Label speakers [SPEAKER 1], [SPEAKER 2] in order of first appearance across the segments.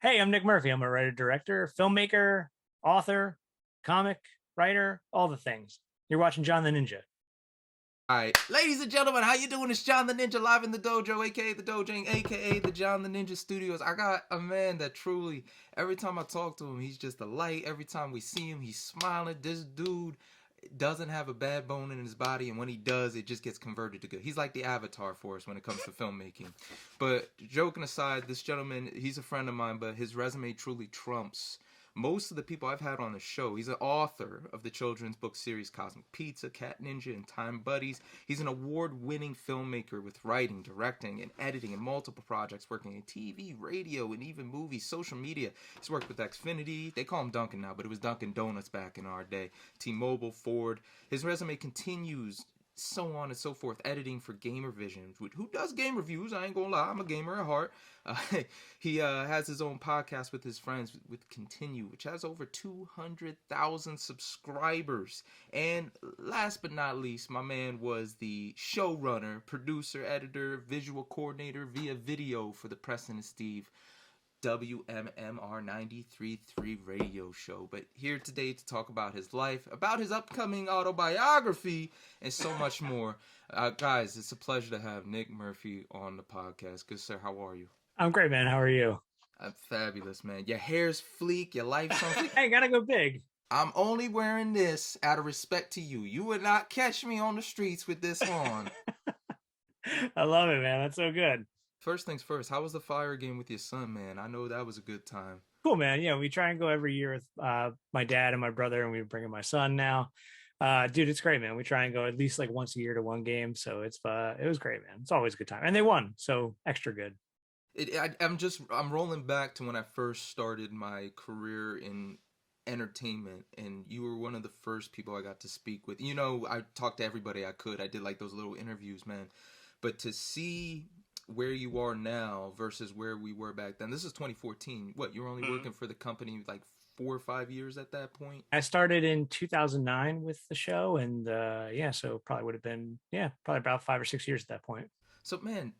[SPEAKER 1] Hey, I'm Nick Murphy. I'm a writer, director, filmmaker, author, comic writer, all the things. You're watching John the Ninja.
[SPEAKER 2] All right, ladies and gentlemen, how you doing? It's John the Ninja live in the dojo, aka the Dojang, aka the John the Ninja Studios. I got a man that truly, every time I talk to him, he's just a light. Every time we see him, he's smiling. This dude doesn't have a bad bone in his body, and when he does, it just gets converted to good. He's like the avatar for us when it comes to filmmaking. But joking aside, this gentleman, he's a friend of mine, but his resume truly trumps most of the people I've had on the show. He's an author of the children's book series Cosmic Pizza, Cat Ninja, and Time Buddies. He's an award-winning filmmaker with writing, directing, and editing in multiple projects, working in TV, radio, and even movies, social media. He's worked with Xfinity. They call him Dunkin' now, but it was Dunkin' Donuts back in our day. T-Mobile, Ford. His resume continues, so on and so forth, editing for Gamervision. Who does game reviews? I ain't gonna lie, I'm a gamer at heart. Uh, he has his own podcast with his friends with Continue, which has over 200,000 subscribers. And last but not least, my man was the showrunner, producer, editor, visual coordinator via video for the Preston and Steve WMMR 93.3 radio show. But here today to talk about his life, about his upcoming autobiography, and so much more. Guys, it's a pleasure to have Nick Murphy on the podcast. Good sir, how are you?
[SPEAKER 1] I'm great, man. How are you?
[SPEAKER 2] I'm fabulous, man. Your hair's fleek, your life's on fleek.
[SPEAKER 1] Hey, gotta go big.
[SPEAKER 2] I'm only wearing this out of respect to you. You would not catch me on the streets with this on.
[SPEAKER 1] I love it, man. That's so good.
[SPEAKER 2] First things first, how was the fire game with your son, man? I know that was a good time.
[SPEAKER 1] Cool, man. Yeah, we try and go every year with my dad and my brother, and we bring in my son now. Dude, it's great, man. We try and go at least like once a year to one game, so it was great, man. It's always a good time, and they won, so extra good.
[SPEAKER 2] I'm rolling back to when I first started my career in entertainment, and you were one of the first people I got to speak with. You know, I talked to everybody I could. I did like those little interviews, man. But to see where you are now versus where we were back then, this is 2014. What, you were only working for the company like 4 or 5 years at that point?
[SPEAKER 1] I started in 2009 with the show, and yeah, so probably would have been probably about 5 or 6 years at that point.
[SPEAKER 2] So, man,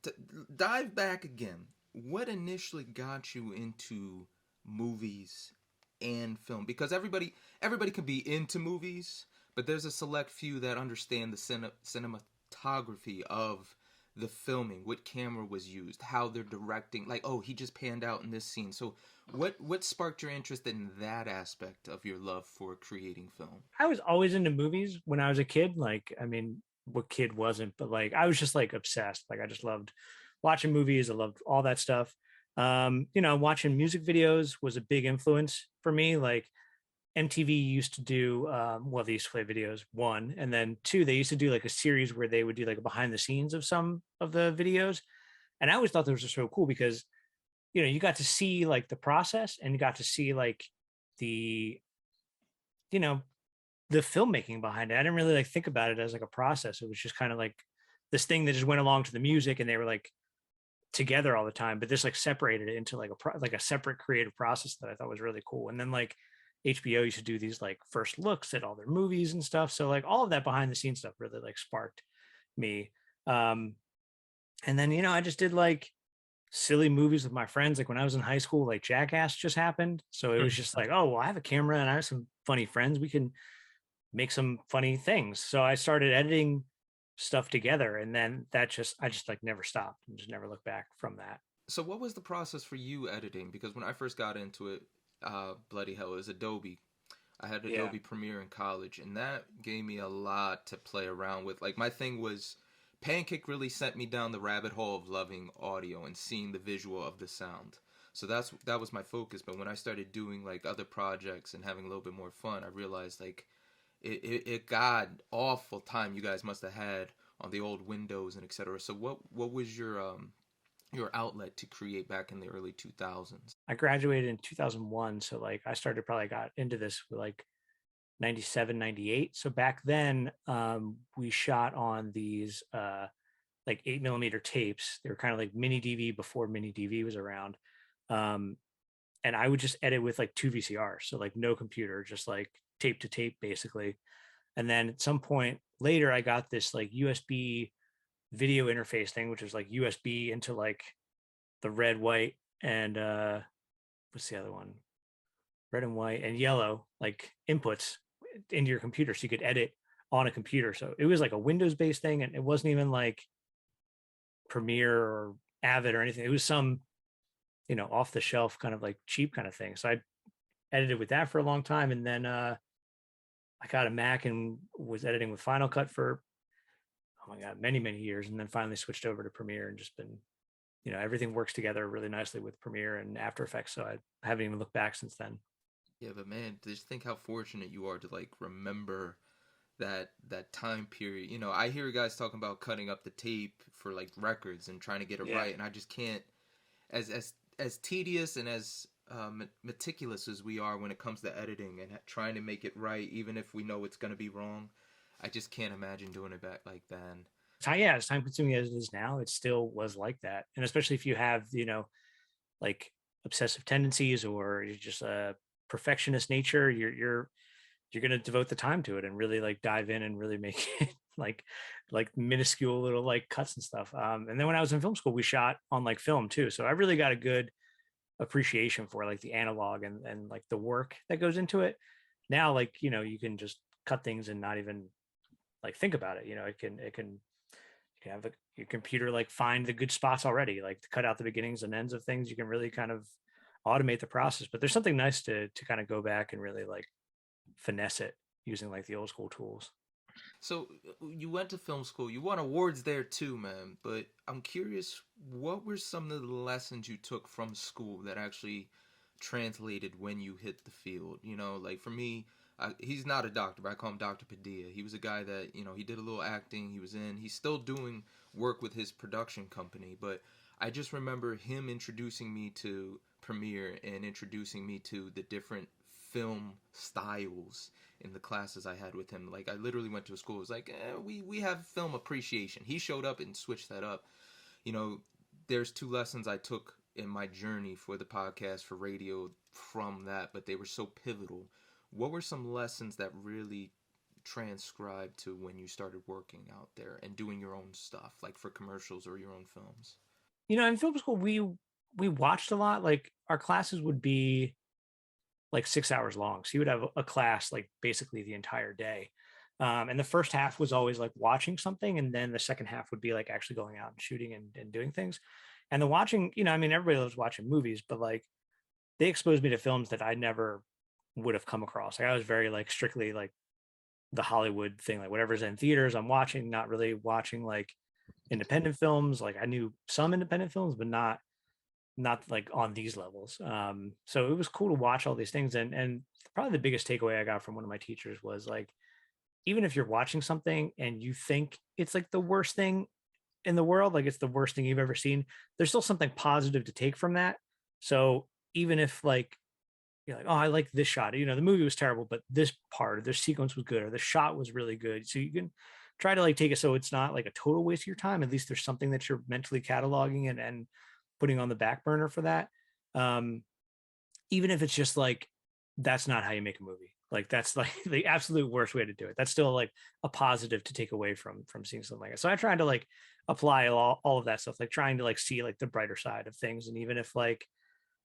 [SPEAKER 2] dive back again. What initially got you into movies and film? Because everybody can be into movies, but there's a select few that understand the cinematography of the filming, what camera was used, how they're directing. Like, oh, he just panned out in this scene. So, what sparked your interest in that aspect of your love for creating film?
[SPEAKER 1] I was always into movies when I was a kid. Like, I mean, what kid wasn't? But like, I was just like obsessed. Like, I just loved watching movies. I loved all that stuff. Watching music videos was a big influence for me. Like, MTV used to do, they used to play videos, one, and then two, they used to do like a series where they would do like a behind the scenes of some of the videos. And I always thought those were so cool because, you got to see like the process and you got to see like the, you know, the filmmaking behind it. I didn't really like think about it as like a process. It was just kind of like this thing that just went along to the music and they were like together all the time, but this like separated it into like a separate creative process that I thought was really cool. And then like HBO used to do these like first looks at all their movies and stuff. So like all of that behind the scenes stuff really like sparked me. And then, I just did like silly movies with my friends. Like when I was in high school, like Jackass just happened. So it was just like, oh, well, I have a camera and I have some funny friends. We can make some funny things. So I started editing stuff together. And then I just like never stopped and just never looked back from that.
[SPEAKER 2] So, what was the process for you editing? Because when I first got into it, bloody hell, it was Adobe. I had
[SPEAKER 1] Yeah.
[SPEAKER 2] Adobe Premiere in college, and that gave me a lot to play around with. Like, my thing was, Pancake really sent me down the rabbit hole of loving audio and seeing the visual of the sound. So that was my focus. But when I started doing like other projects and having a little bit more fun, I realized like it got awful time you guys must have had on the old Windows and etc. So what was your outlet to create back in the early 2000s?
[SPEAKER 1] I graduated in 2001. So like I started probably got into this with like 97, 98. So back then we shot on these like 8mm tapes. They were kind of like mini DV before mini DV was around. Um, and I would just edit with like two VCRs. So like no computer, just like tape to tape basically. And then at some point later, I got this like USB video interface thing, which was like USB into like the red, white, and what's the other one? Red and white and yellow, like inputs into your computer, so you could edit on a computer. So it was like a Windows based thing, and it wasn't even like Premiere or Avid or anything. It was some, off the shelf kind of like cheap kind of thing. So I edited with that for a long time, and then I got a Mac and was editing with Final Cut for, oh my god, many years, and then finally switched over to Premiere and just been, everything works together really nicely with Premiere and After Effects. So I haven't even looked back since then.
[SPEAKER 2] Yeah, but man, just think how fortunate you are to like remember that time period. I hear guys talking about cutting up the tape for like records and trying to get it right, and I just can't. As tedious and as meticulous as we are when it comes to editing and trying to make it right, even if we know it's going to be wrong, I just can't imagine doing it back like then.
[SPEAKER 1] Yeah, as time consuming as it is now, it still was like that. And especially if you have, like obsessive tendencies or you're just a perfectionist nature, you're going to devote the time to it and really like dive in and really make it like minuscule little like cuts and stuff. And then when I was in film school, we shot on like film too. So I really got a good appreciation for like the analog and like the work that goes into it. Now, like, you can just cut things and not even like think about it. It can you have your computer like find the good spots already, like to cut out the beginnings and ends of things. You can really kind of automate the process, but there's something nice to kind of go back and really like finesse it using like the old school tools.
[SPEAKER 2] So you went to film school, you won awards there too, man. But I'm curious, what were some of the lessons you took from school that actually translated when you hit the field? Like for me, he's not a doctor, but I call him Dr. Padilla. He was a guy that, he did a little acting. He's still doing work with his production company. But I just remember him introducing me to Premiere and introducing me to the different film styles in the classes I had with him. Like I literally went to a school. It was like, we have film appreciation. He showed up and switched that up. There's 2 lessons I took in my journey for the podcast, for radio, from that, but they were so pivotal. What were some lessons that really transcribed to when you started working out there and doing your own stuff, like for commercials or your own films?
[SPEAKER 1] In film school, we watched a lot. Like our classes would be like 6 hours long. So you would have a class like basically the entire day. And the first half was always like watching something. And then the second half would be like actually going out and shooting and doing things. And the watching, everybody loves watching movies, but like they exposed me to films that I never would have come across. Like I was very like strictly like the Hollywood thing, like whatever's in theaters, I'm watching, not really watching like independent films. Like I knew some independent films, but not like on these levels. So it was cool to watch all these things. And probably the biggest takeaway I got from one of my teachers was like, even if you're watching something and you think it's like the worst thing in the world, like it's the worst thing you've ever seen, there's still something positive to take from that. So even if like, you're like, oh, I like this shot, the movie was terrible, but this part of this sequence was good, or the shot was really good. So you can try to like take it so it's not like a total waste of your time. At least there's something that you're mentally cataloging and putting on the back burner for that. Even if it's just like, that's not how you make a movie. Like that's like the absolute worst way to do it. That's still like a positive to take away from seeing something like that. So I tried to like apply all of that stuff, like trying to like see like the brighter side of things. And even if like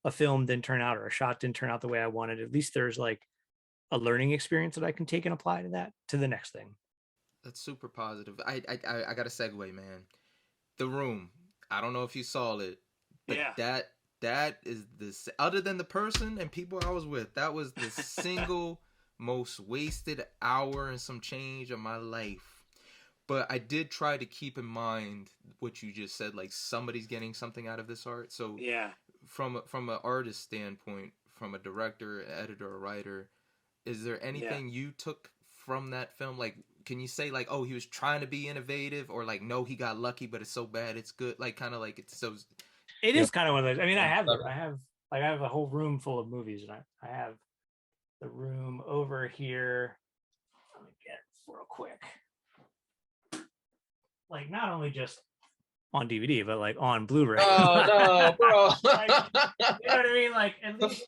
[SPEAKER 1] a film didn't turn out or a shot didn't turn out the way I wanted, at least there's like a learning experience that I can take and apply to that, to the next thing.
[SPEAKER 2] That's super positive. I got a segue, man. The Room. I don't know if you saw it, but yeah, that is this, other than the person and people I was with, that was the single most wasted hour and some change of my life. But I did try to keep in mind what you just said, like somebody's getting something out of this art. So
[SPEAKER 1] yeah,
[SPEAKER 2] from an artist standpoint, from a director, editor, or writer, is there anything you took from that film? Like, can you say like, oh, he was trying to be innovative, or like, no, he got lucky, but it's so bad it's good? Like, kind of like it's so.
[SPEAKER 1] It is kind of one of those. I mean, I have a whole room full of movies, and I have the room over here. Let me get it real quick. Like not only just on DVD, but like on Blu-ray.
[SPEAKER 2] Oh no, bro!
[SPEAKER 1] Like, you know what I mean? Like at least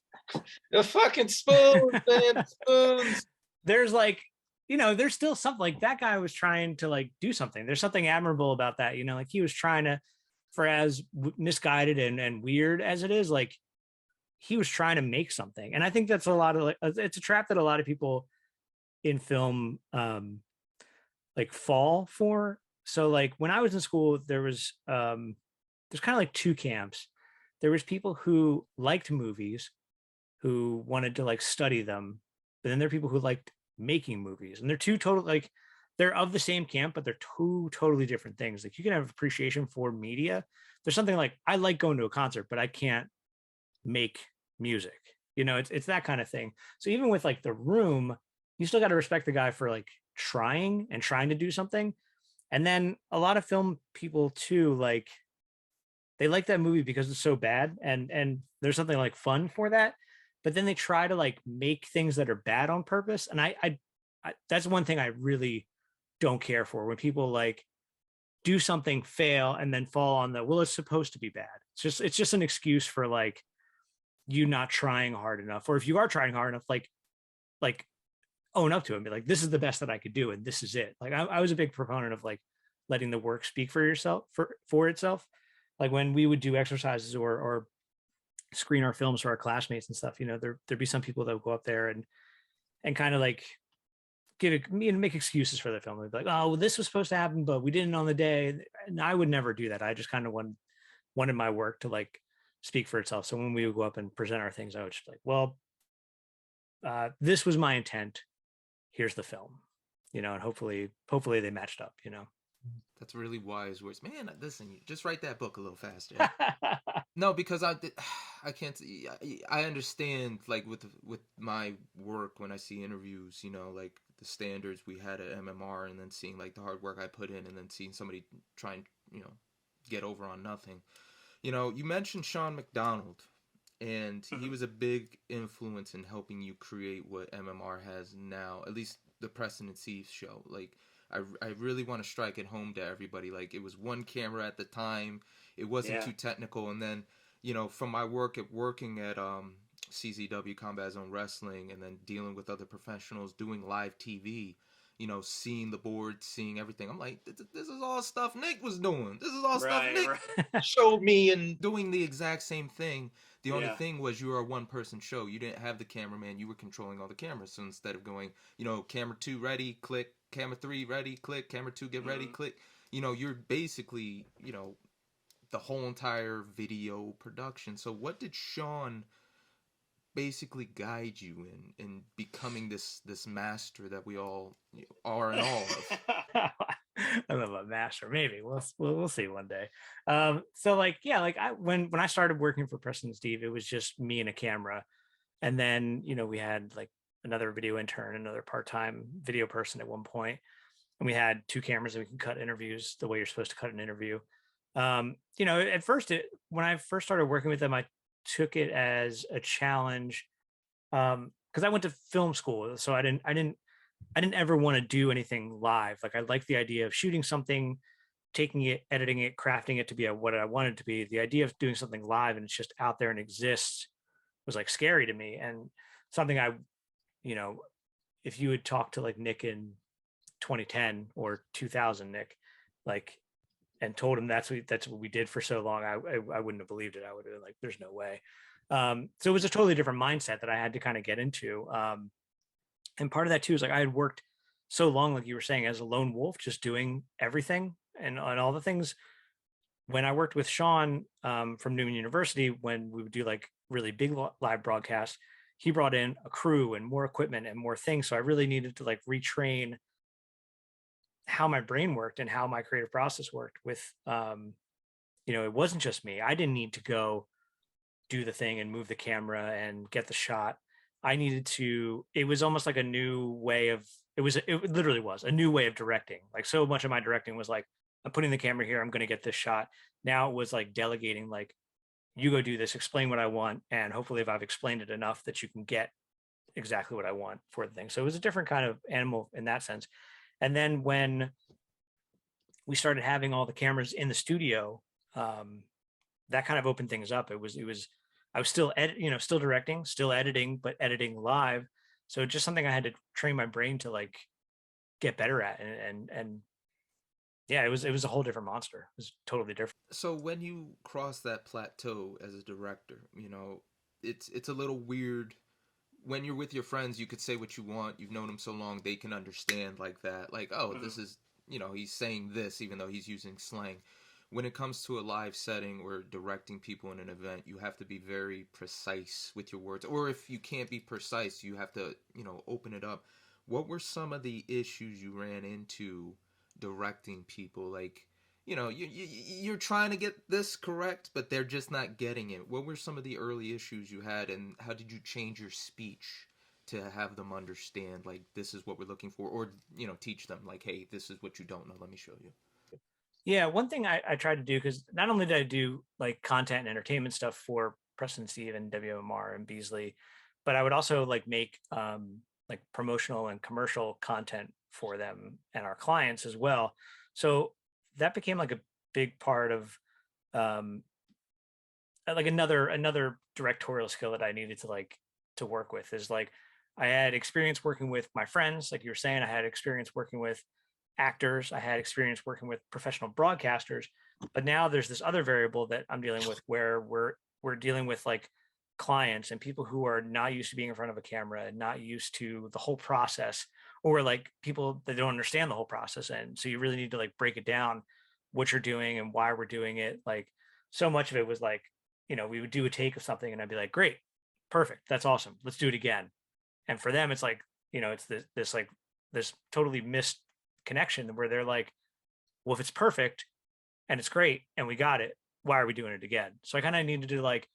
[SPEAKER 2] the fucking spoons, man, spoons.
[SPEAKER 1] There's like, there's still something like that guy was trying to like do something. There's something admirable about that, like he was trying to, for as misguided and weird as it is, like he was trying to make something. And I think that's a lot of like, it's a trap that a lot of people in film like fall for. So like when I was in school, there's kind of like two camps. There was people who liked movies, who wanted to like study them, but then there are people who liked making movies, and they're two total like they're of the same camp, but they're two totally different things. Like you can have appreciation for media. There's something like I like going to a concert, but I can't make music. It's that kind of thing. So even with like The Room, you still got to respect the guy for like trying to do something. And then a lot of film people too, like they like that movie because it's so bad, and there's something like fun for that, but then they try to like make things that are bad on purpose. And I that's one thing I really don't care for, when people like do something, fail, and then fall on the, well, it's supposed to be bad. It's just an excuse for like you not trying hard enough. Or if you are trying hard enough, like own up to it and be like, this is the best that I could do and this is it. Like I was a big proponent of like letting the work speak for yourself, for itself. Like when we would do exercises or screen our films for our classmates and stuff, there'd be some people that would go up there and kind of like make excuses for the film. They'd be like, oh, well, this was supposed to happen, but we didn't on the day. And I would never do that. I just kind of wanted my work to like speak for itself. So when we would go up and present our things, I would just be like, well, this was my intent. Here's the film, and hopefully they matched up.
[SPEAKER 2] That's really wise words, man. Listen, just write that book a little faster. No, because I can't. I understand, like with my work, when I see interviews, like the standards we had at MMR, and then seeing like the hard work I put in, and then seeing somebody try and get over on nothing. You mentioned Sean McDonald, and he was a big influence in helping you create what MMR has now, at least the Preston and Steve Show. Like, I really want to strike it home to everybody. Like, it was one camera at the time. It wasn't too technical. And then, from my working at CZW, Combat Zone Wrestling, and then dealing with other professionals, doing live TV, seeing the board, seeing everything. I'm like, this is all stuff Nick was doing. This is all stuff Nick showed me, and doing the exact same thing. The only thing was you were a one-person show. You didn't have the cameraman. You were controlling all the cameras. So instead of going, camera 2 ready, click, camera 3 ready, click, camera 2 get ready, click. You're basically, the whole entire video production. So what did Sean basically guide you in becoming this master that we all are in all of?
[SPEAKER 1] I'm a master. Maybe we'll see one day. So like, yeah, like when I started working for Preston and Steve, it was just me and a camera. And then, we had like another video intern, another part-time video person at one point. And we had 2 cameras that we can cut interviews the way you're supposed to cut an interview. At first, when I first started working with them, I took it as a challenge because I went to film school, so I didn't ever want to do anything live. Like I liked the idea of shooting something, taking it, editing it, crafting it to be what I wanted it to be. The idea of doing something live and it's just out there and exists was like scary to me, and something if you had talked to like Nick in 2010 or 2000, Nick, like, and told him that's what we did for so long, I wouldn't have believed it. I would have been like, there's no way. So it was a totally different mindset that I had to kind of get into. And part of that too is like I had worked so long, like you were saying, as a lone wolf, just doing everything and all the things. When I worked with Sean from Newman University, when we would do like really big live broadcasts, he brought in a crew and more equipment and more things. So I really needed to like retrain how my brain worked and how my creative process worked with, it wasn't just me. I didn't need to go do the thing and move the camera and get the shot. It was almost like a new way of, it literally was a new way of directing. Like so much of my directing was like, I'm putting the camera here, I'm going to get this shot. Now it was like delegating, like, you go do this, explain what I want. And hopefully if I've explained it enough that you can get exactly what I want for the thing. So it was a different kind of animal in that sense. And then when we started having all the cameras in the studio, that kind of opened things up. I was still still directing, still editing, but editing live. So just something I had to train my brain to like get better at. And yeah, it was a whole different monster. It was totally different.
[SPEAKER 2] So when you cross that plateau as a director, it's a little weird when you're with your friends. You could say what you want. You've known them so long, they can understand like that. Like, oh, this is, he's saying this even though he's using slang. When it comes to a live setting or directing people in an event, you have to be very precise with your words. Or if you can't be precise, you have to, open it up. What were some of the issues you ran into directing people? Like, you're trying to get this correct, but they're just not getting it. What were some of the early issues you had, and how did you change your speech to have them understand, like, this is what we're looking for, or, teach them, like, hey, this is what you don't know, let me show you.
[SPEAKER 1] Yeah, one thing I tried to do, because not only did I do like content and entertainment stuff for Preston and Steve and WMMR and Beasley, but I would also like make like promotional and commercial content for them and our clients as well. So that became like a big part of um, like another directorial skill that I needed to work with is like I had experience working with my friends, like you were saying. I had experience working with actors. I had experience working with professional broadcasters, but now there's this other variable that I'm dealing with where we're dealing with like clients and people who are not used to being in front of a camera and not used to the whole process, or like people that don't understand the whole process. And so you really need to like break it down, what you're doing and why we're doing it. Like so much of it was like, we would do a take of something and I'd be like, great, perfect, that's awesome, let's do it again. And for them, it's like, it's this like this totally missed connection where they're like, well, if it's perfect and it's great and we got it, why are we doing it again? So I kind of needed to like,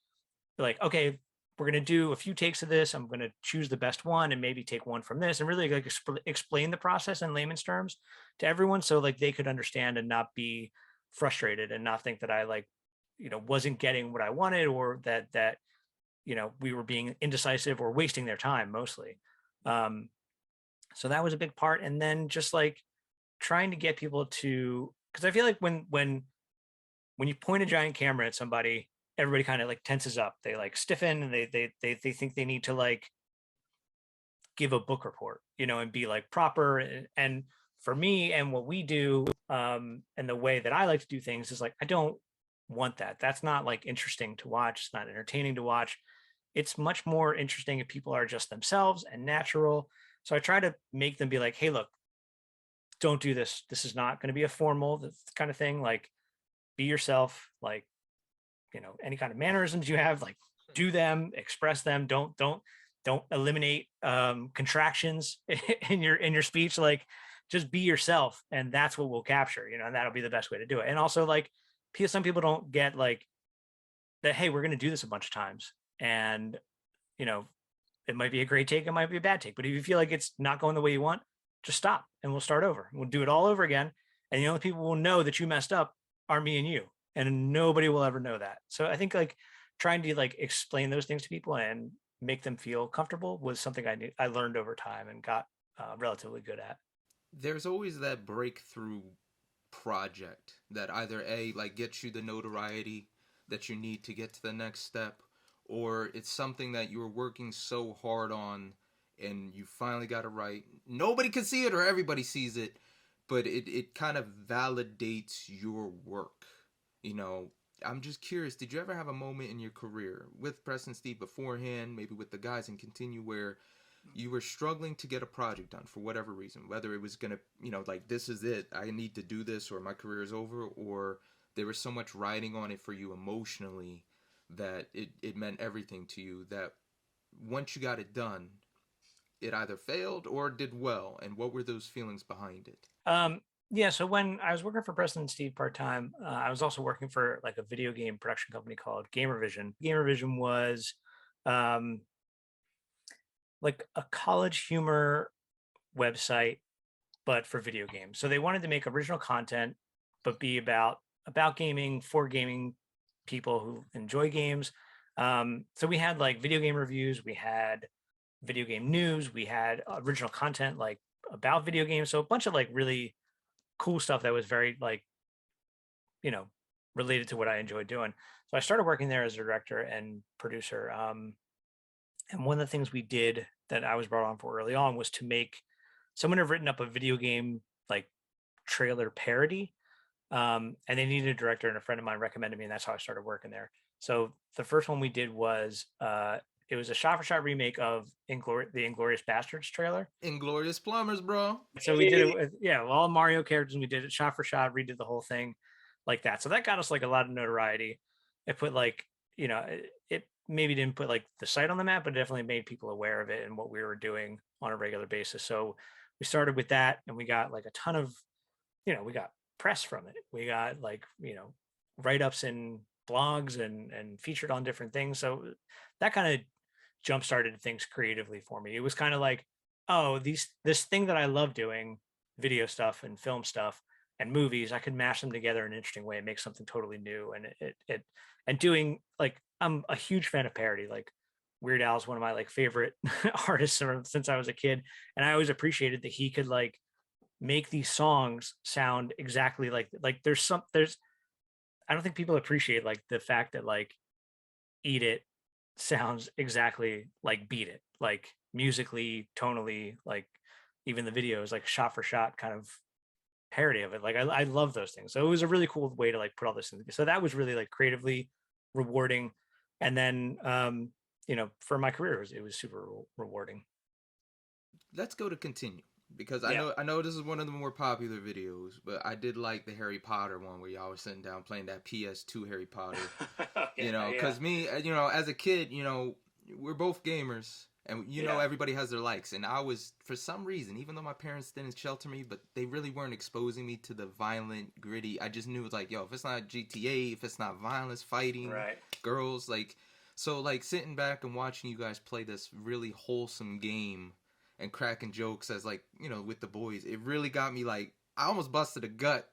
[SPEAKER 1] okay, we're going to do a few takes of this. I'm going to choose the best one and maybe take one from this and really like explain the process in layman's terms to everyone. So like they could understand and not be frustrated and not think that I like, wasn't getting what I wanted, or that we were being indecisive or wasting their time mostly. So that was a big part. And then just like trying to get people to, because I feel like when you point a giant camera at somebody, everybody kind of like tenses up. They like stiffen and they think they need to like give a book report, and be like proper. And for me and what we do, and the way that I like to do things is like, I don't want that. That's not like interesting to watch. It's not entertaining to watch. It's much more interesting if people are just themselves and natural. So I try to make them be like, hey, look, don't do this. This is not going to be a formal kind of thing. Like, be yourself. Like, any kind of mannerisms you have, like, do them, express them. Don't eliminate contractions in your speech. Like, just be yourself, and that's what we'll capture. And that'll be the best way to do it. And also, like, some people don't get like that. Hey, we're going to do this a bunch of times, and it might be a great take, it might be a bad take. But if you feel like it's not going the way you want, just stop and we'll start over. We'll do it all over again. And the only people will know that you messed up are me and you. And nobody will ever know that. So I think like trying to like explain those things to people and make them feel comfortable was something I learned over time and got relatively good at.
[SPEAKER 2] There's always that breakthrough project that either A, like, gets you the notoriety that you need to get to the next step, or it's something that you were working so hard on and you finally got it right. Nobody can see it or everybody sees it, but it kind of validates your work. I'm just curious, did you ever have a moment in your career with Preston Steve beforehand, maybe with the guys in Continue, where you were struggling to get a project done for whatever reason, whether it was going to, like, this is it, I need to do this, or my career is over, or there was so much riding on it for you emotionally that it meant everything to you, that once you got it done, it either failed or did well? And what were those feelings behind it?
[SPEAKER 1] Yeah, so when I was working for Preston and Steve part-time, I was also working for like a video game production company called Gamervision. Gamervision was um, like a college humor website, but for video games. So they wanted to make original content, but be about gaming for gaming people who enjoy games. So we had like video game reviews, we had video game news, we had original content like about video games. So a bunch of like really cool stuff that was very like, you know, related to what I enjoyed doing. So I started working there as a director and producer. And one of the things we did that I was brought on for early on was to make someone had written up a video game like trailer parody. And they needed a director, and a friend of mine recommended me, and that's how I started working there. So the first one we did was it was a shot-for-shot remake of the Inglorious Bastards trailer.
[SPEAKER 2] Inglorious Plummers, bro.
[SPEAKER 1] So we did it with all Mario characters, and we did it shot for shot, redid the whole thing like that. So that got us like a lot of notoriety. It put like, it maybe didn't put like the site on the map, but it definitely made people aware of it and what we were doing on a regular basis. So we started with that, and we got like a ton of, we got press from it. We got like, write-ups in blogs and featured on different things. So that kind of jump started things creatively for me. It was kind of like, oh, this thing that I love doing, video stuff and film stuff and movies, I could mash them together in an interesting way and make something totally new. And it and doing like, I'm a huge fan of parody. Like Weird Al is one of my like favorite artists since I was a kid, and I always appreciated that he could like make these songs sound exactly like there's I don't think people appreciate like the fact that like Eat It sounds exactly like Beat It, like musically, tonally, like even the video is like shot for shot kind of parody of it. Like I love those things. So it was a really cool way to like put all this in. So that was really like creatively rewarding. And then for my career, it was super rewarding.
[SPEAKER 2] Let's go to continue, because
[SPEAKER 1] Yeah.
[SPEAKER 2] I know this is one of the more popular videos, but I did like the Harry Potter one where y'all were sitting down playing that PS2 Harry Potter.
[SPEAKER 1] Yeah.
[SPEAKER 2] Because me, as a kid, we're both gamers, and everybody has their likes, and I was, for some reason, even though my parents didn't shelter me, but they really weren't exposing me to the violent, gritty. I just knew it's like, yo, if it's not GTA, if it's not violence, fighting,
[SPEAKER 1] Right.
[SPEAKER 2] girls, like, so like sitting back and watching you guys play this really wholesome game and cracking jokes as like, with the boys, it really got me, like, I almost busted a gut,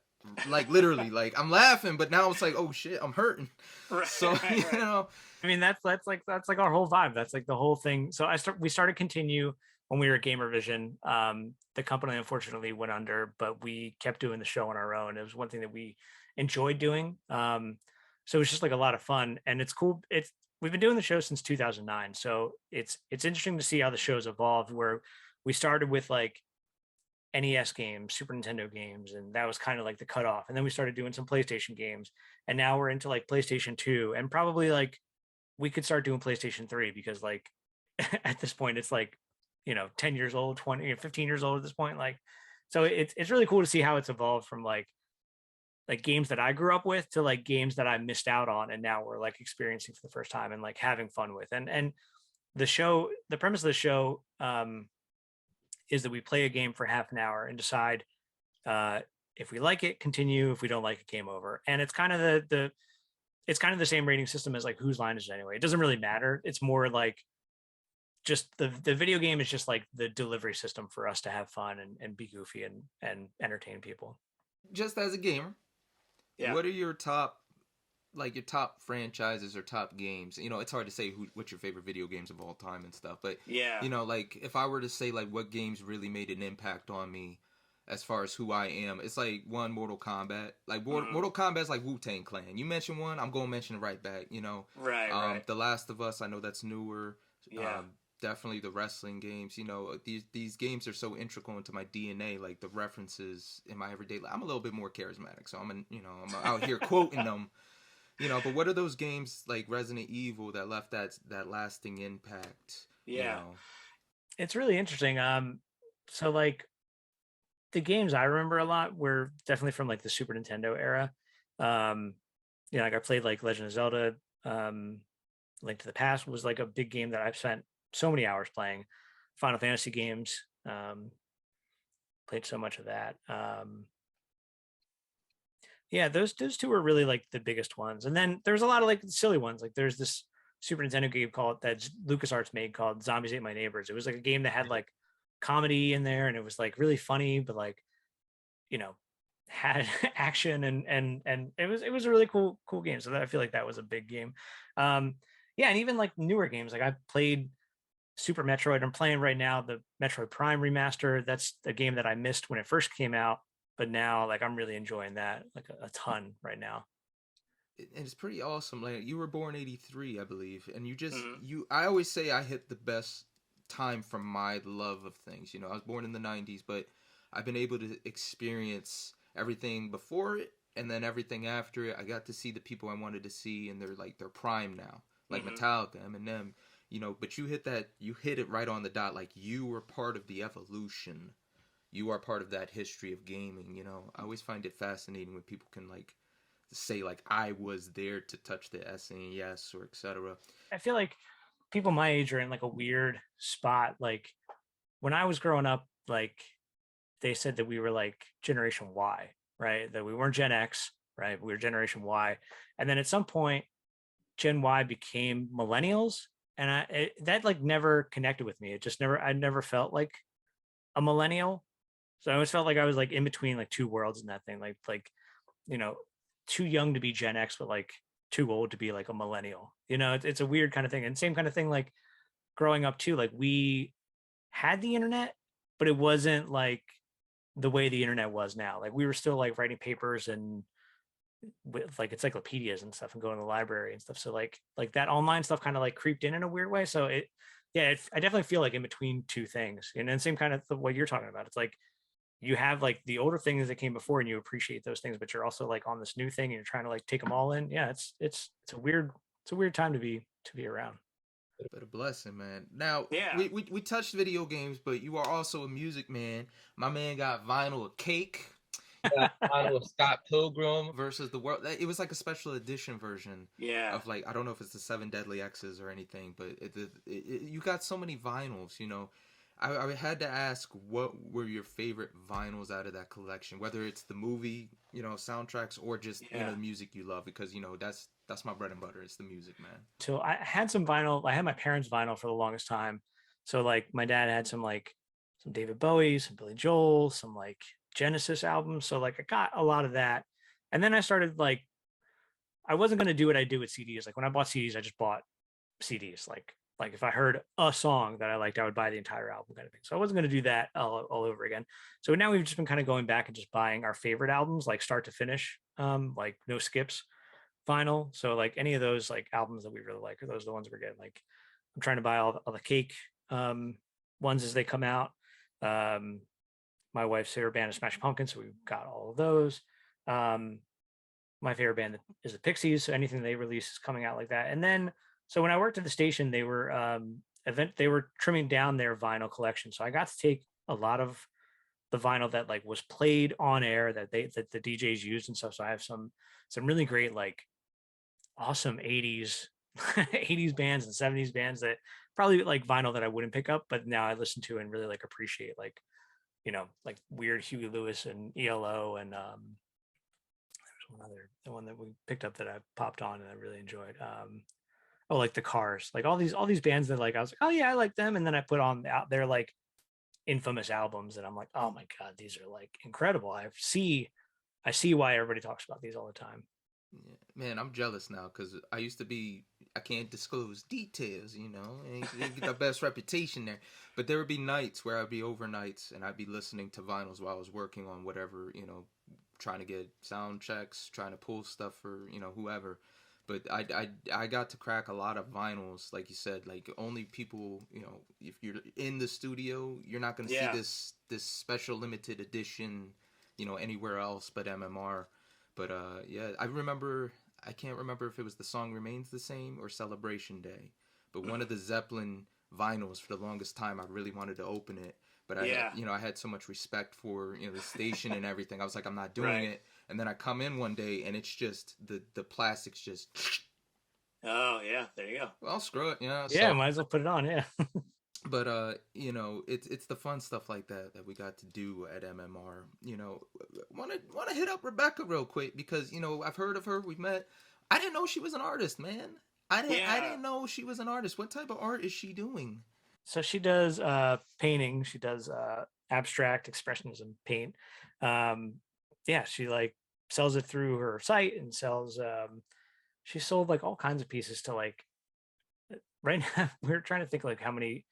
[SPEAKER 2] like literally, like I'm laughing, but now it's like, oh shit, I'm hurting.
[SPEAKER 1] Right.
[SPEAKER 2] So
[SPEAKER 1] Right. I mean, that's like our whole vibe. That's like the whole thing. So we started Continue when we were at Gamervision. The company unfortunately went under, but we kept doing the show on our own. It was one thing that we enjoyed doing. So it was just like a lot of fun, and it's cool. We've been doing the show since 2009, so it's interesting to see how the show's evolved. Where we started with like NES games, Super Nintendo games, and that was kind of like the cutoff. And then we started doing some PlayStation games, and now we're into like PlayStation 2, and probably like we could start doing PlayStation 3 because like at this point it's like 10 years old, 20, 15 years old at this point. Like, so it's really cool to see how it's evolved from like games that I grew up with to like games that I missed out on, and now we're like experiencing for the first time and like having fun with. And the premise of the show is that we play a game for half an hour and decide uh, if we like it, continue. If we don't like it, game over. And it's kind of it's kind of the same rating system as like Whose Line Is It Anyway. It doesn't really matter. It's more like just the video game is just like the delivery system for us to have fun and be goofy and entertain people.
[SPEAKER 2] just as a gamer,
[SPEAKER 1] Yeah.
[SPEAKER 2] what are your top, like your top franchises or top games? It's hard to say what's your favorite video games of all time and stuff, but
[SPEAKER 1] Yeah.
[SPEAKER 2] like if I were to say like what games really made an impact on me as far as who I am, it's like one, Mortal Kombat. Like Mortal Kombat's like Wu-Tang Clan. You mention one, I'm gonna mention it right back.
[SPEAKER 1] Right.
[SPEAKER 2] The Last of Us, I know that's newer.
[SPEAKER 1] Yeah.
[SPEAKER 2] Definitely the wrestling games. These games are so integral into my DNA. Like the references in my everyday life. I'm a little bit more charismatic, so I'm out here quoting them. But what are those games like Resident Evil that left that lasting impact?
[SPEAKER 1] Yeah. It's really interesting. So like the games I remember a lot were definitely from like the Super Nintendo era. Like I played like Legend of Zelda. Link to the Past was like a big game that I've spent so many hours playing. Final Fantasy games. Played so much of that. Yeah, those two were really like the biggest ones. And then there's a lot of like silly ones. Like there's this Super Nintendo game called that LucasArts made called Zombies Ate My Neighbors. It was like a game that had like comedy in there, and it was like really funny, but like, you know, had action and it was a really cool game. So that, I feel like that was a big game. Yeah, and even like newer games, like I played Super Metroid. I'm playing right now the Metroid Prime remaster. That's a game that I missed when it first came out, but now like I'm really enjoying that like a ton right now.
[SPEAKER 2] And it's pretty awesome. Like you were born '83, I believe, and
[SPEAKER 1] Mhm.
[SPEAKER 2] I always say I hit the best time from my love of things. I was born in the '90s, but I've been able to experience everything before it and then everything after it, I got to see the people I wanted to see, and they're like their prime now, like
[SPEAKER 1] Mm-hmm.
[SPEAKER 2] Metallica, Eminem, you know. But you hit it right on the dot. Like you were part of the evolution. You are part of that history of gaming. You know, I always find it fascinating when people can like say like I was there to touch the SNES or etc.
[SPEAKER 1] I feel like people my age are in like a weird spot. Like when I was growing up, like they said that we were like Generation Y, right? That we weren't Gen X, right? We were Generation Y. And then at some point, Gen Y became Millennials. And that like never connected with me. It just never, I never felt like a millennial. So I always felt like I was like in between like two worlds in that thing. Like, you know, too young to be Gen X, but like too old to be like a millennial. You know, it's a weird kind of thing. And same kind of thing like growing up too. Like we had the internet, but it wasn't like the way the internet was now. Like we were still like writing papers and with like encyclopedias and stuff and going to the library and stuff. So like that online stuff kind of like creeped in a weird way. So I definitely feel like in between two things. And then same kind of what you're talking about. It's like you have like the older things that came before and you appreciate those things, but you're also like on this new thing and you're trying to like take them all in. Yeah, it's a weird time to be around.
[SPEAKER 2] But a blessing, man. Now
[SPEAKER 1] Yeah.
[SPEAKER 2] we touched video games, but you are also a music man. My man got vinyl of Cake. Got vinyl of Scott Pilgrim versus the World. It was like a special edition version
[SPEAKER 1] Yeah.
[SPEAKER 2] of like I don't know if it's the Seven Deadly X's or anything, but you got so many vinyls. You know, I had to ask what were your favorite vinyls out of that collection, whether it's the movie, you know, soundtracks or just you know
[SPEAKER 1] Yeah.
[SPEAKER 2] the music you love, because you know that's my bread and butter. It's the music, man.
[SPEAKER 1] So I had some vinyl. I had my parents' vinyl for the longest time. So like my dad had some David Bowie, some Billy Joel, some like Genesis albums. So like I got a lot of that. And then I started like I wasn't gonna do what I do with CDs. Like when I bought CDs, I just bought CDs. Like if I heard a song that I liked, I would buy the entire album kind of thing. So I wasn't going to do that all over again. So now we've just been kind of going back and just buying our favorite albums, like start to finish, like no skips vinyl. So like any of those like albums that we really like, are those the ones we're getting. Like I'm trying to buy all the Cake um, ones as they come out. Um, my wife's favorite band is Smash Pumpkins, so we've got all of those. Um, my favorite band is the Pixies, so anything they release is coming out like that. And then so when I worked at the station, they were trimming down their vinyl collection. So I got to take a lot of the vinyl that like was played on air that the DJs used and stuff. So I have some really great like awesome 80s 80s bands and 70s bands that probably like vinyl that I wouldn't pick up, but now I listen to and really like appreciate, like, you know, like weird Huey Lewis and ELO and there's one other, the one that we picked up that I popped on and I really enjoyed. Oh, like the Cars, like all these bands that like I was like, oh yeah, I like them, and then I put on out their like infamous albums, and I'm like, oh my god, these are like incredible. I see why everybody talks about these all the time.
[SPEAKER 2] Yeah. Man, I'm jealous now because I used to be. I can't disclose details, you know, ain't get the best reputation there. But there would be nights where I'd be overnights and I'd be listening to vinyls while I was working on whatever, you know, trying to get sound checks, trying to pull stuff for you know whoever. But I got to crack a lot of vinyls, like you said. Like only people, you know, if you're in the studio, you're not gonna see
[SPEAKER 1] Yeah,
[SPEAKER 2] this special limited edition, you know, anywhere else but MMR. But yeah, I remember. I can't remember if it was the song "Remains the Same" or "Celebration Day," but one of the Zeppelin vinyls for the longest time, I really wanted to open it, but
[SPEAKER 1] yeah,
[SPEAKER 2] you know, I had so much respect for you know the station and everything. I was like, I'm not doing
[SPEAKER 1] right.
[SPEAKER 2] it. And then I come in one day and it's just the plastic's just
[SPEAKER 1] Oh yeah, there you go.
[SPEAKER 2] well, screw it, you know.
[SPEAKER 1] Yeah,
[SPEAKER 2] So,
[SPEAKER 1] might as well put it on. Yeah.
[SPEAKER 2] but you know, it's the fun stuff like that that we got to do at MMR. You know, want to hit up Rebecca real quick because you know I've heard of her. We've met. I didn't know she was an artist, man. I
[SPEAKER 1] Yeah.
[SPEAKER 2] didn't know she was an artist. What type of art is she doing?
[SPEAKER 1] So she does painting. She does abstract expressionism paint. Um, yeah, she like sells it through her site and sells. She sold like all kinds of pieces to like right now. We're trying to think like how many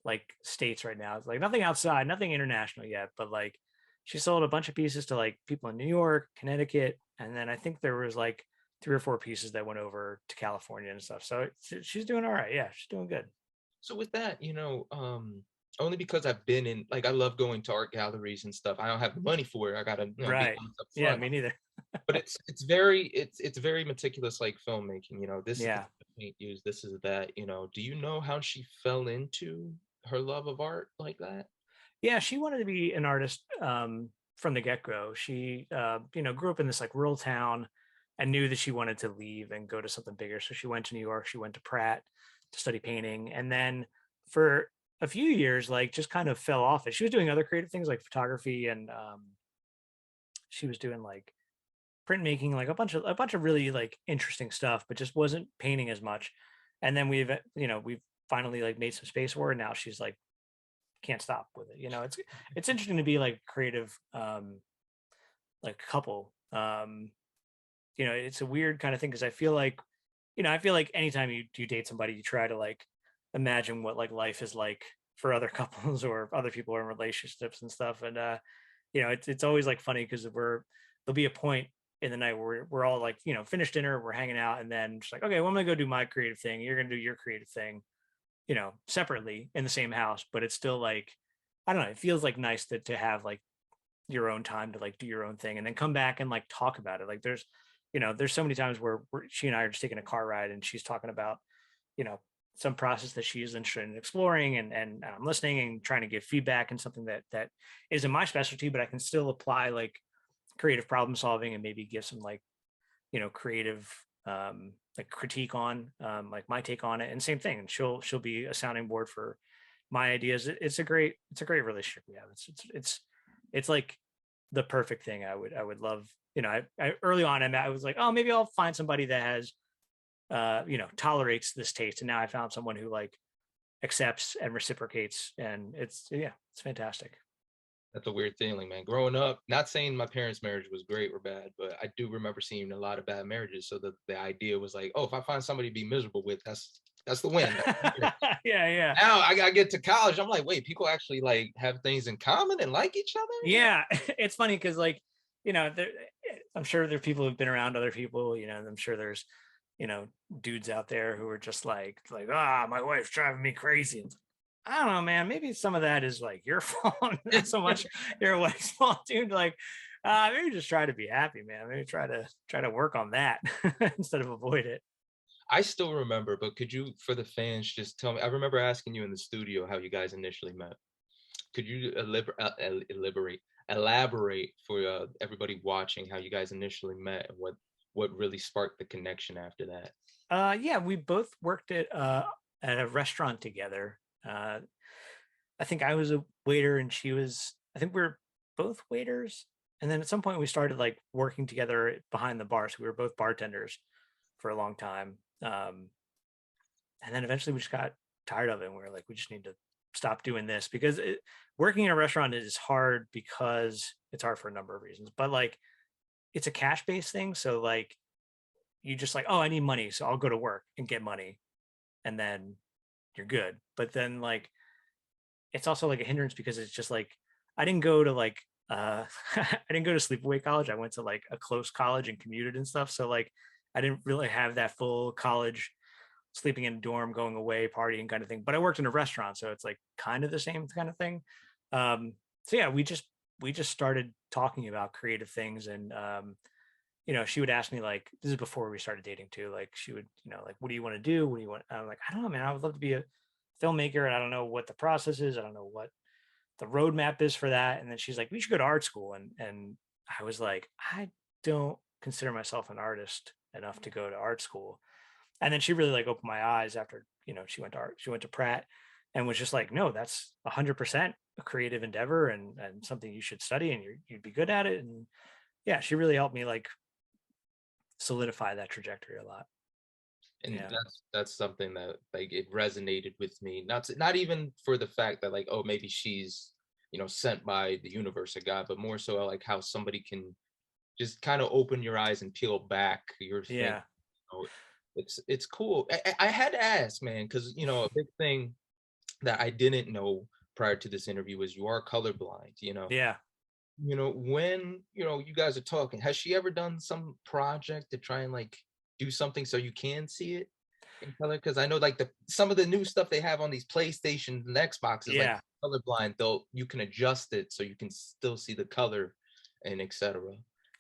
[SPEAKER 1] like states right now. It's like nothing outside, nothing international yet, but like she sold a bunch of pieces to like people in New York, Connecticut, and then I think there was like three or four pieces that went over to California and stuff. So she's doing all right. Yeah, she's doing good.
[SPEAKER 2] So with that, you know, Only because I've been in, like, I love going to art galleries and stuff. I don't have the money for it. I gotta, be
[SPEAKER 1] Right.
[SPEAKER 2] honest up
[SPEAKER 1] Yeah,
[SPEAKER 2] front.
[SPEAKER 1] me neither.
[SPEAKER 2] But it's very meticulous, like filmmaking. This is the
[SPEAKER 1] Yeah.
[SPEAKER 2] kind of paint used. This is that. Do you know how she fell into her love of art like that?
[SPEAKER 1] Yeah, she wanted to be an artist from the get-go. She grew up in this like rural town and knew that she wanted to leave and go to something bigger. So she went to New York, she went to Pratt to study painting. And then for a few years, like just kind of fell off it. She was doing other creative things like photography and she was doing like printmaking, like a bunch of really like interesting stuff, but just wasn't painting as much. And then we've finally like made some space for her. And now she's like can't stop with it. It's interesting to be like creative like couple. It's a weird kind of thing because I feel like anytime you date somebody, you try to like imagine what like life is like for other couples or other people who are in relationships and stuff. And it's always like funny because there'll be a point in the night where we're all like, finish dinner, we're hanging out, and then just like, okay, well, I'm gonna go do my creative thing. You're gonna do your creative thing, separately in the same house, but it's still like, I don't know, it feels like nice to have like your own time to like do your own thing and then come back and like talk about it. Like there's so many times where she and I are just taking a car ride and she's talking about, you know, some process that she's interested in exploring and I'm listening and trying to give feedback and something that isn't my specialty, but I can still apply like creative problem solving and maybe give some like, creative like critique on like my take on it and same thing. And she'll be a sounding board for my ideas. It's a great relationship we have. It's like the perfect thing. I would love, I early on I was like, oh, maybe I'll find somebody that has tolerates this taste. And now I found someone who like accepts and reciprocates. And it's fantastic.
[SPEAKER 2] That's a weird feeling, man. Growing up, not saying my parents' marriage was great or bad, but I do remember seeing a lot of bad marriages. So the idea was like, oh, if I find somebody to be miserable with, that's the win.
[SPEAKER 1] Yeah, yeah.
[SPEAKER 2] Now I gotta get to college. I'm like, wait, people actually like have things in common and like each other?
[SPEAKER 1] Yeah. It's funny because like, there, I'm sure there are people who've been around other people, and I'm sure there's, dudes out there who are just like, my wife's driving me crazy. And I don't know, man. Maybe some of that is like your fault, not so much your wife's fault, dude. Like, maybe just try to be happy, man. Maybe try to work on that instead of avoid it.
[SPEAKER 2] I still remember, but could you, for the fans, just tell me? I remember asking you in the studio how you guys initially met. Could you elaborate for everybody watching how you guys initially met and what really sparked the connection after that?
[SPEAKER 1] Yeah, we both worked at a restaurant together. Uh, I think I was a waiter and she was. I think we were both waiters. And then at some point we started like working together behind the bar. So we were both bartenders for a long time. And then eventually we just got tired of it. And we were like, we just need to stop doing this because working in a restaurant is hard because it's hard for a number of reasons. But like it's a cash based thing. So like you just like, oh, I need money. So I'll go to work and get money. And then you're good. But then like it's also like a hindrance because it's just like I didn't go to like I didn't go to sleepaway college. I went to like a close college and commuted and stuff. So like I didn't really have that full college sleeping in a dorm, going away, partying kind of thing. But I worked in a restaurant, so it's like kind of the same kind of thing. So yeah, we just started talking about creative things and she would ask me like this is before we started dating too. Like she would, like, what do you want to do? What do you want? I'm like, I don't know, man. I would love to be a filmmaker and I don't know what the process is. I don't know what the roadmap is for that. And then she's like, we should go to art school. And I was like, I don't consider myself an artist enough to go to art school. And then she really like opened my eyes after, she went to Pratt and was just like, no, that's 100% a creative endeavor and something you should study and you'd be good at it. And yeah, she really helped me like solidify that trajectory a lot.
[SPEAKER 2] And
[SPEAKER 1] Yeah.
[SPEAKER 2] that's something that like it resonated with me. Not even for the fact that like, oh, maybe she's sent by the universe or God, but more so like how somebody can just kind of open your eyes and peel back your think.
[SPEAKER 1] Yeah.
[SPEAKER 2] It's cool. I had to ask, man, because a big thing that I didn't know prior to this interview was you are colorblind.
[SPEAKER 1] Yeah.
[SPEAKER 2] When you guys are talking, has she ever done some project to try and like do something so you can see it? in color? Because I know like some of the new stuff they have on these PlayStations and Xboxes, like
[SPEAKER 1] Yeah.
[SPEAKER 2] colorblind, though you can adjust it so you can still see the color and etc.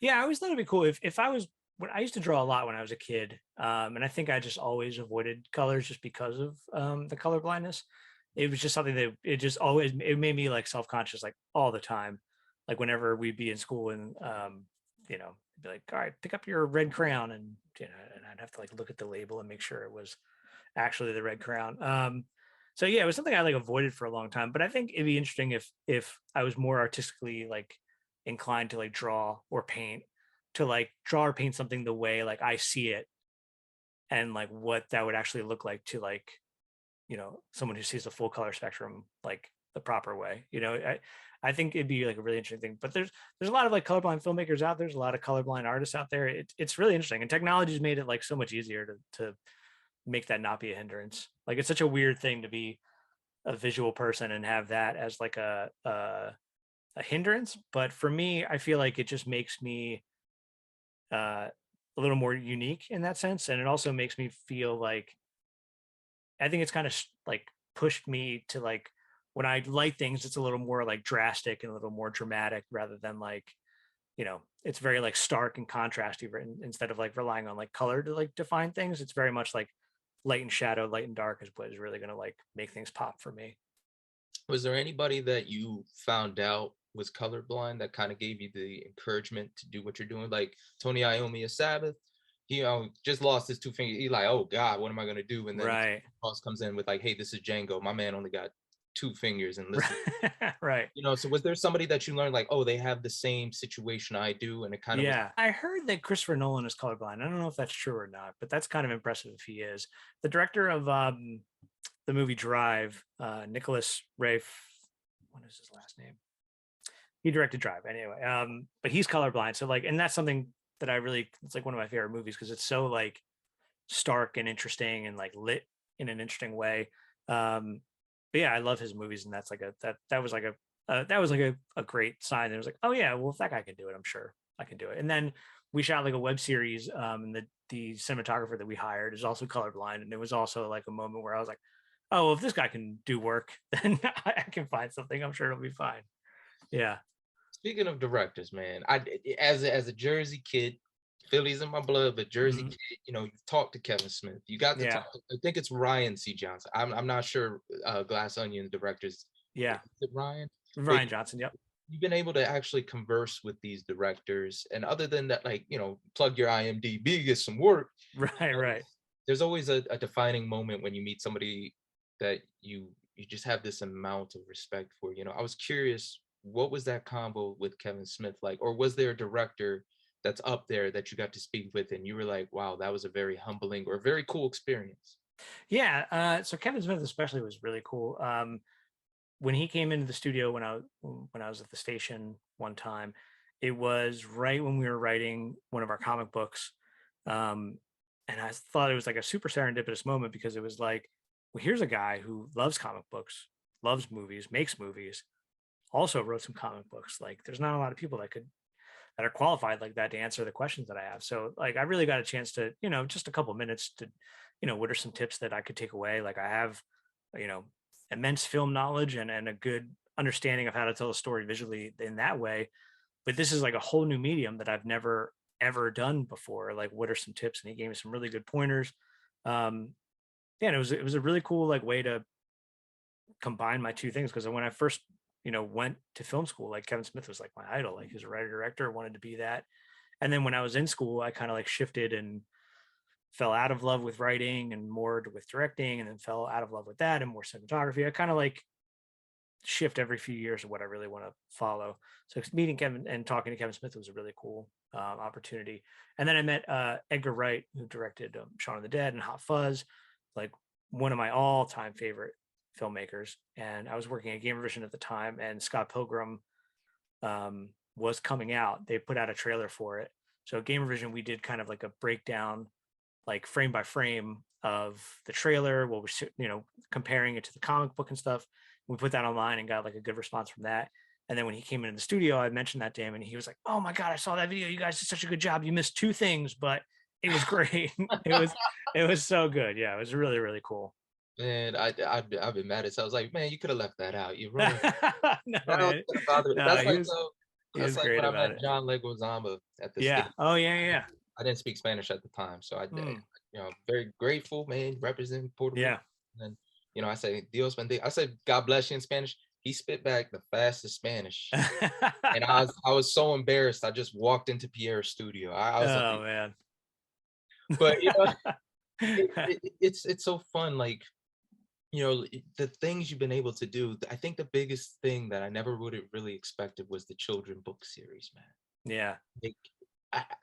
[SPEAKER 1] Yeah, I always thought it'd be cool if I was when I used to draw a lot when I was a kid, and I think I just always avoided colors just because of the color blindness. It was just something that it just always it made me like self conscious like all the time, like whenever we'd be in school and be like, all right, pick up your red crayon, and and I'd have to like look at the label and make sure it was actually the red crayon. So yeah, it was something I like avoided for a long time. But I think it'd be interesting if I was more artistically like inclined to like draw or paint, to like draw or paint something the way like I see it, and like what that would actually look like to like someone who sees the full color spectrum like the proper way. I think it'd be like a really interesting thing. But there's a lot of like colorblind filmmakers out there. There's a lot of colorblind artists out there. It's really interesting, and technology's made it like so much easier to make that not be a hindrance. Like it's such a weird thing to be a visual person and have that as like a hindrance. But for me, I feel like it just makes me uh, a little more unique in that sense, and it also makes me feel like I think it's kind of like pushed me to like when I light things, it's a little more like drastic and a little more dramatic rather than like it's very like stark and contrasty instead of like relying on like color to like define things. It's very much like light and shadow, light and dark is what is really going to like make things pop for me.
[SPEAKER 2] Was there anybody that you found out was colorblind that kind of gave you the encouragement to do what you're doing? Like Tony Iommi a Sabbath, he just lost his two fingers. He like, oh God, what am I gonna do? And then
[SPEAKER 1] Right.
[SPEAKER 2] boss comes in with like, hey, this is Django. My man only got two fingers, and listen,
[SPEAKER 1] Right.
[SPEAKER 2] So was there somebody that you learned like, oh, they have the same situation I do, and it kind of was.
[SPEAKER 1] Yeah, I heard that Christopher Nolan is colorblind. I don't know if that's true or not, but that's kind of impressive if he is. The director of the movie Drive, Nicholas Rafe, what is his last name? He directed Drive anyway. But he's colorblind, so like, and that's something that I really, it's like one of my favorite movies because it's so like stark and interesting and like lit in an interesting way. But yeah, I love his movies, and that's like that was like a great sign. It was like, oh yeah, well if that guy can do it, I'm sure I can do it. And then we shot like a web series, and the cinematographer that we hired is also colorblind, and it was also like a moment where I was like, oh, well, if this guy can do work, then I can find something. I'm sure it'll be fine. Yeah.
[SPEAKER 2] Speaking of directors, man, as a Jersey kid, Philly's in my blood, but Jersey
[SPEAKER 1] Mhm.
[SPEAKER 2] kid, you've talked to Kevin Smith. You got to
[SPEAKER 1] Yeah.
[SPEAKER 2] talk. I think it's Ryan C. Johnson. I'm not sure. Glass Onion directors.
[SPEAKER 1] Yeah.
[SPEAKER 2] Is it Ryan? But
[SPEAKER 1] Ryan Johnson. Yep.
[SPEAKER 2] you've been able to actually converse with these directors, and other than that, like plug your IMDb, get some work.
[SPEAKER 1] Right.
[SPEAKER 2] uh,
[SPEAKER 1] Right.
[SPEAKER 2] There's always a defining moment when you meet somebody that you just have this amount of respect for. I was curious, what was that combo with Kevin Smith like, or was there a director that's up there that you got to speak with and you were like, wow, that was a very humbling or very cool experience?
[SPEAKER 1] Yeah. So Kevin Smith especially was really cool. When he came into the studio when I was at the station one time, it was right when we were writing one of our comic books. Um, and I thought it was like a super serendipitous moment because it was like, well, here's a guy who loves comic books, loves movies, makes movies, also wrote some comic books. Like there's not a lot of people that are qualified like that to answer the questions that I have. So like I really got a chance to, just a couple of minutes to, what are some tips that I could take away? Like I have, you know, immense film knowledge and a good understanding of how to tell a story visually in that way. But this is like a whole new medium that I've never ever done before. Like what are some tips? And he gave me some really good pointers. Um, yeah, and it was a really cool like way to combine my two things because when I first went to film school, like Kevin Smith was like my idol, like he was a writer director, wanted to be that. And then when I was in school I kind of like shifted and fell out of love with writing and more with directing, and then fell out of love with that and more cinematography. I kind of like shift every few years of what I really want to follow. So meeting Kevin and talking to Kevin Smith was a really cool opportunity. And then I met Edgar Wright, who directed Shaun of the Dead and Hot Fuzz, like one of my all-time favorite filmmakers. And I was working at Gamervision at the time, and Scott Pilgrim was coming out. They put out a trailer for it. So at Gamervision, we did kind of like a breakdown, like frame by frame of the trailer, what was comparing it to the comic book and stuff. We put that online and got like a good response from that. And then when he came into the studio, I mentioned that to him, and he was like, "Oh my god, I saw that video. You guys did such a good job. You missed two things, but It was great. It was so good. Yeah, it was really, really cool.
[SPEAKER 2] Man, I've been mad as hell. I was like, man, you could have left that out. You ruined.
[SPEAKER 1] No,
[SPEAKER 2] I don't
[SPEAKER 1] man.
[SPEAKER 2] gonna bother.
[SPEAKER 1] No, he was
[SPEAKER 2] That's like
[SPEAKER 1] great
[SPEAKER 2] when I
[SPEAKER 1] about
[SPEAKER 2] met
[SPEAKER 1] it.
[SPEAKER 2] John Leguizamo at the
[SPEAKER 1] Yeah.
[SPEAKER 2] state.
[SPEAKER 1] Oh yeah, yeah.
[SPEAKER 2] I didn't speak Spanish at the time, so
[SPEAKER 1] Mm,
[SPEAKER 2] very grateful, man, representing Puerto Rico.
[SPEAKER 1] yeah.
[SPEAKER 2] And I say Dios bendiga. I said God bless you in Spanish. He spit back the fastest Spanish, and I was so embarrassed. I just walked into Pierre's studio. I was like,
[SPEAKER 1] Oh man.
[SPEAKER 2] but it's so fun. Like the things you've been able to do. I think the biggest thing that I never would have really expected was the children book series, man.
[SPEAKER 1] Yeah.
[SPEAKER 2] Like,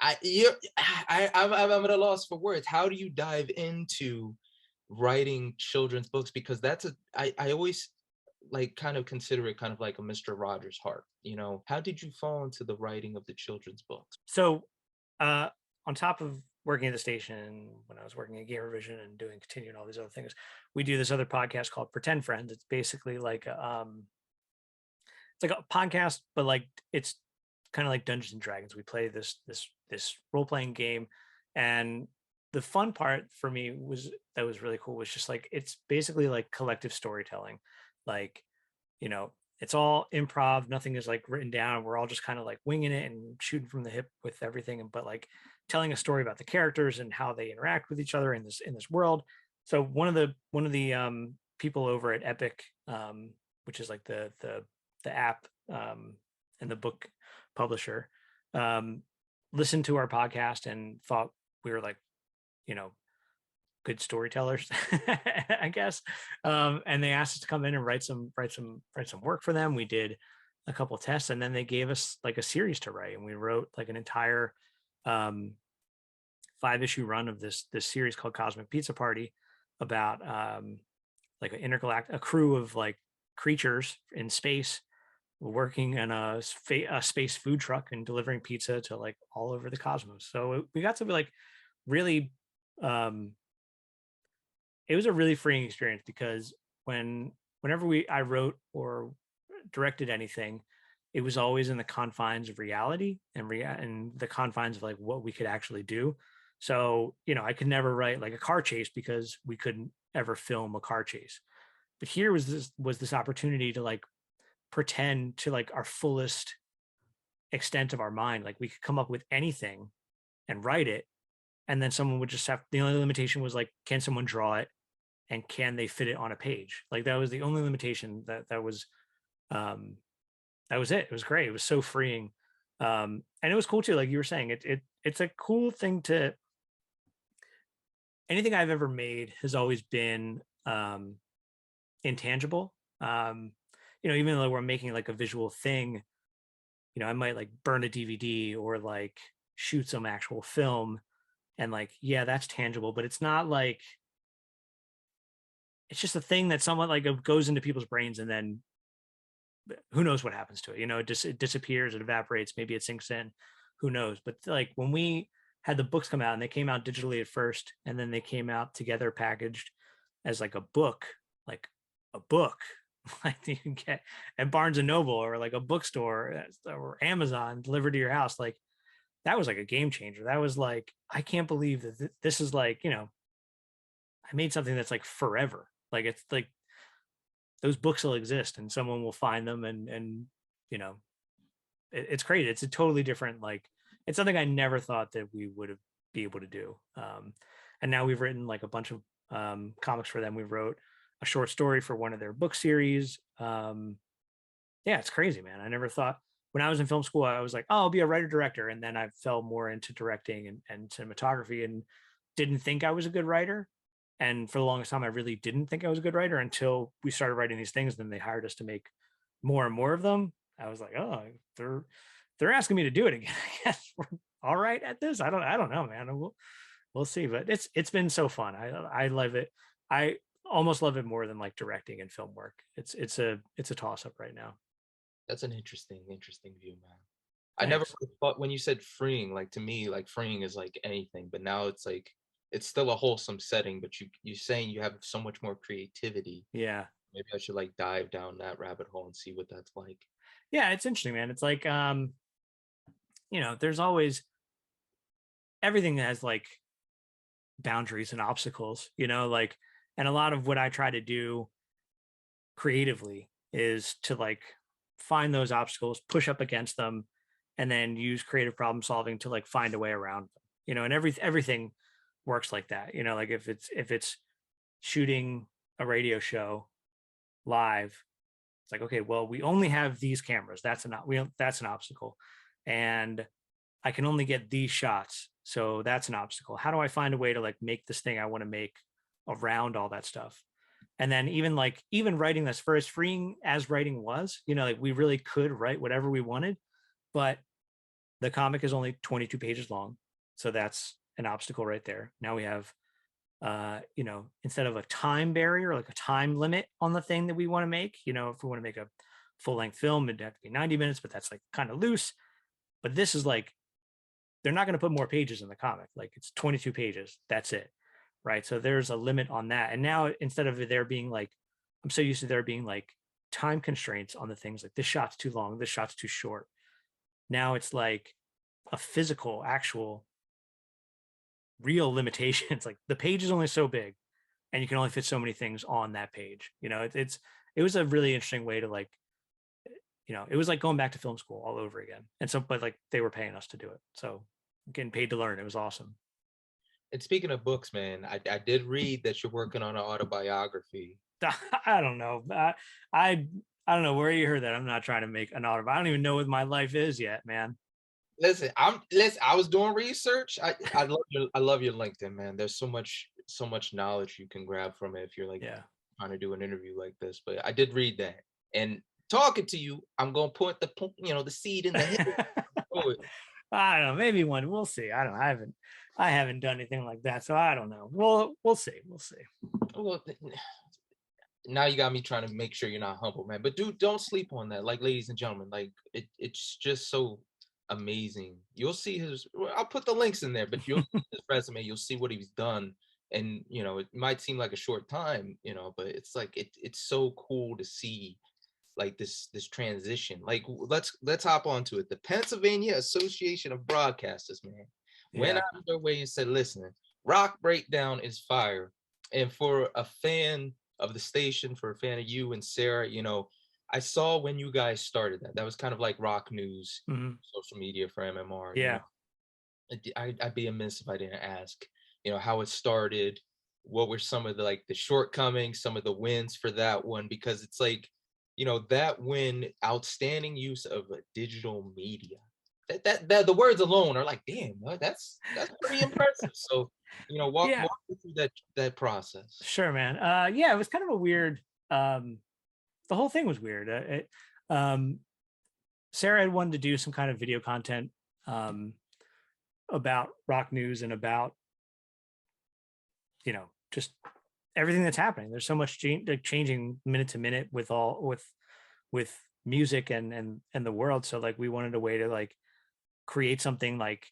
[SPEAKER 2] I'm at a loss for words. How do you dive into writing children's books? Because I always like kind of consider it kind of like a Mr. Rogers' heart. How did you fall into the writing of the children's books?
[SPEAKER 1] So, uh, on top of working at the station, when I was working at Gamervision and doing continue and all these other things, we do this other podcast called Pretend Friends. It's basically like it's like a podcast, but like it's kind of like Dungeons and Dragons. We play this role playing game, and the fun part for me was really cool was just like it's basically like collective storytelling, like it's all improv. Nothing is like written down. We're all just kind of like winging it and shooting from the hip with everything, and but like telling a story about the characters and how they interact with each other in this world. So one of the people over at Epic, which is like the app and the book publisher, um, listened to our podcast and thought we were like, you know, good storytellers, I guess. And they asked us to come in and write some work for them. We did a couple of tests, and then they gave us like a series to write, and we wrote like an entire 5-issue run of this series called Cosmic Pizza Party about like a crew of like creatures in space working in a space food truck and delivering pizza to like all over the cosmos. So we got to be like really um it was a really freeing experience because whenever I wrote or directed anything, it was always in the confines of reality and the confines of like what we could actually do. So, I could never write like a car chase because we couldn't ever film a car chase. But here was this opportunity to like pretend to like our fullest extent of our mind. Like we could come up with anything and write it. And then someone would just the only limitation was like, can someone draw it and can they fit it on a page? Like that was the only limitation um, that was it. It was great. It was so freeing. And it was cool too. Like you were saying, it's a cool thing anything I've ever made has always been intangible. Even though we're making like a visual thing, I might like burn a DVD or like shoot some actual film and like, yeah, that's tangible, but it's not like it's just a thing that someone like goes into people's brains and then who knows what happens to it. It disappears, it evaporates, maybe it sinks in, who knows. But like when we had the books come out and they came out digitally at first and then they came out together packaged as like a book like like you can get at Barnes and Noble or like a bookstore or Amazon delivered to your house, like that was like a game changer. That was like, I can't believe that this is like, I made something that's like forever. Like it's like those books will exist and someone will find them and it's crazy. It's a totally different, like it's something I never thought that we would have be able to do. And now we've written like a bunch of comics for them. We wrote a short story for one of their book series. Yeah, it's crazy, man. I never thought when I was in film school, I was like, oh, I'll be a writer director. And then I fell more into directing and cinematography and didn't think I was a good writer. And for the longest time, I really didn't think I was a good writer until we started writing these things. Then they hired us to make more and more of them. I was like, oh, they're asking me to do it again. I guess we're all right at this. I don't know, man. We'll see. But it's been so fun. I love it. I almost love it more than like directing and film work. It's a toss up right now.
[SPEAKER 2] That's an interesting view, man.
[SPEAKER 1] Thanks.
[SPEAKER 2] I never thought when you said freeing, like to me, like freeing is like anything, but now it's like it's still a wholesome setting, but you're saying you have so much more creativity.
[SPEAKER 1] Yeah.
[SPEAKER 2] Maybe I should like dive down that rabbit hole and see what that's like.
[SPEAKER 1] Yeah, it's interesting, man. It's like there's always everything has like boundaries and obstacles, like, and a lot of what I try to do creatively is to like find those obstacles, push up against them, and then use creative problem solving to like find a way around them, and everything works like that, like if it's shooting a radio show live, it's like, okay, well, we only have these cameras. That's an obstacle. And I can only get these shots. So that's an obstacle. How do I find a way to like make this thing I want to make around all that stuff? And then even writing this, for as freeing as writing was, like we really could write whatever we wanted, but the comic is only 22 pages long. So that's an obstacle right there. Now we have instead of a time barrier, like a time limit on the thing that we want to make, if we want to make a full length film, it'd have to be 90 minutes, but that's like kind of loose. But this is like, they're not going to put more pages in the comic. Like it's 22 pages. That's it. Right. So there's a limit on that. And now instead of there being like, I'm so used to there being like time constraints on the things, like this shot's too long, this shot's too short. Now it's like a physical, actual, real limitation. It's like the page is only so big and you can only fit so many things on that page. It was a really interesting way to like, it was like going back to film school all over again. And so, but like they were paying us to do it. So getting paid to learn, it was awesome.
[SPEAKER 3] And speaking of books, man, I did read that you're working on an autobiography.
[SPEAKER 1] I don't know. I don't know where you heard that. I'm not trying to make an autobiography. I don't even know what my life is yet, man.
[SPEAKER 3] Listen, I was doing research. I love your LinkedIn, man. There's so much knowledge you can grab from it if you're like trying to do an interview like this. But I did read that, and talking to you, I'm gonna put the seed in the head.
[SPEAKER 1] I don't know. Maybe one. We'll see. I don't know. I haven't done anything like that, so I don't know. We'll see. We'll see.
[SPEAKER 3] Well, now you got me trying to make sure you're not humble, man. But dude, don't sleep on that. Like, ladies and gentlemen, like it's just so amazing. You'll see I'll put the links in there, but you'll see his resume, you'll see what he's done. And it might seem like a short time, but it's like it's so cool to see like this transition. Like let's hop onto it. The Pennsylvania Association of Broadcasters, man, went out of their way and said, listen, Rock Breakdown is fire. And for a fan of the station, for a fan of you and Sarah, I saw when you guys started that was kind of like Rock News, social media for MMR.
[SPEAKER 1] Yeah.
[SPEAKER 3] I'd be amiss if I didn't ask, how it started, what were some of the shortcomings, some of the wins for that one, because it's like, that win, outstanding use of a digital media. That the words alone are like, damn, that's pretty impressive. So, walk me through that process.
[SPEAKER 1] Sure, man. It was kind of a weird. The whole thing was weird. Sarah had wanted to do some kind of video content about rock news and about, just everything that's happening. There's so much changing minute to minute with music and the world. So like we wanted a way to like create something, like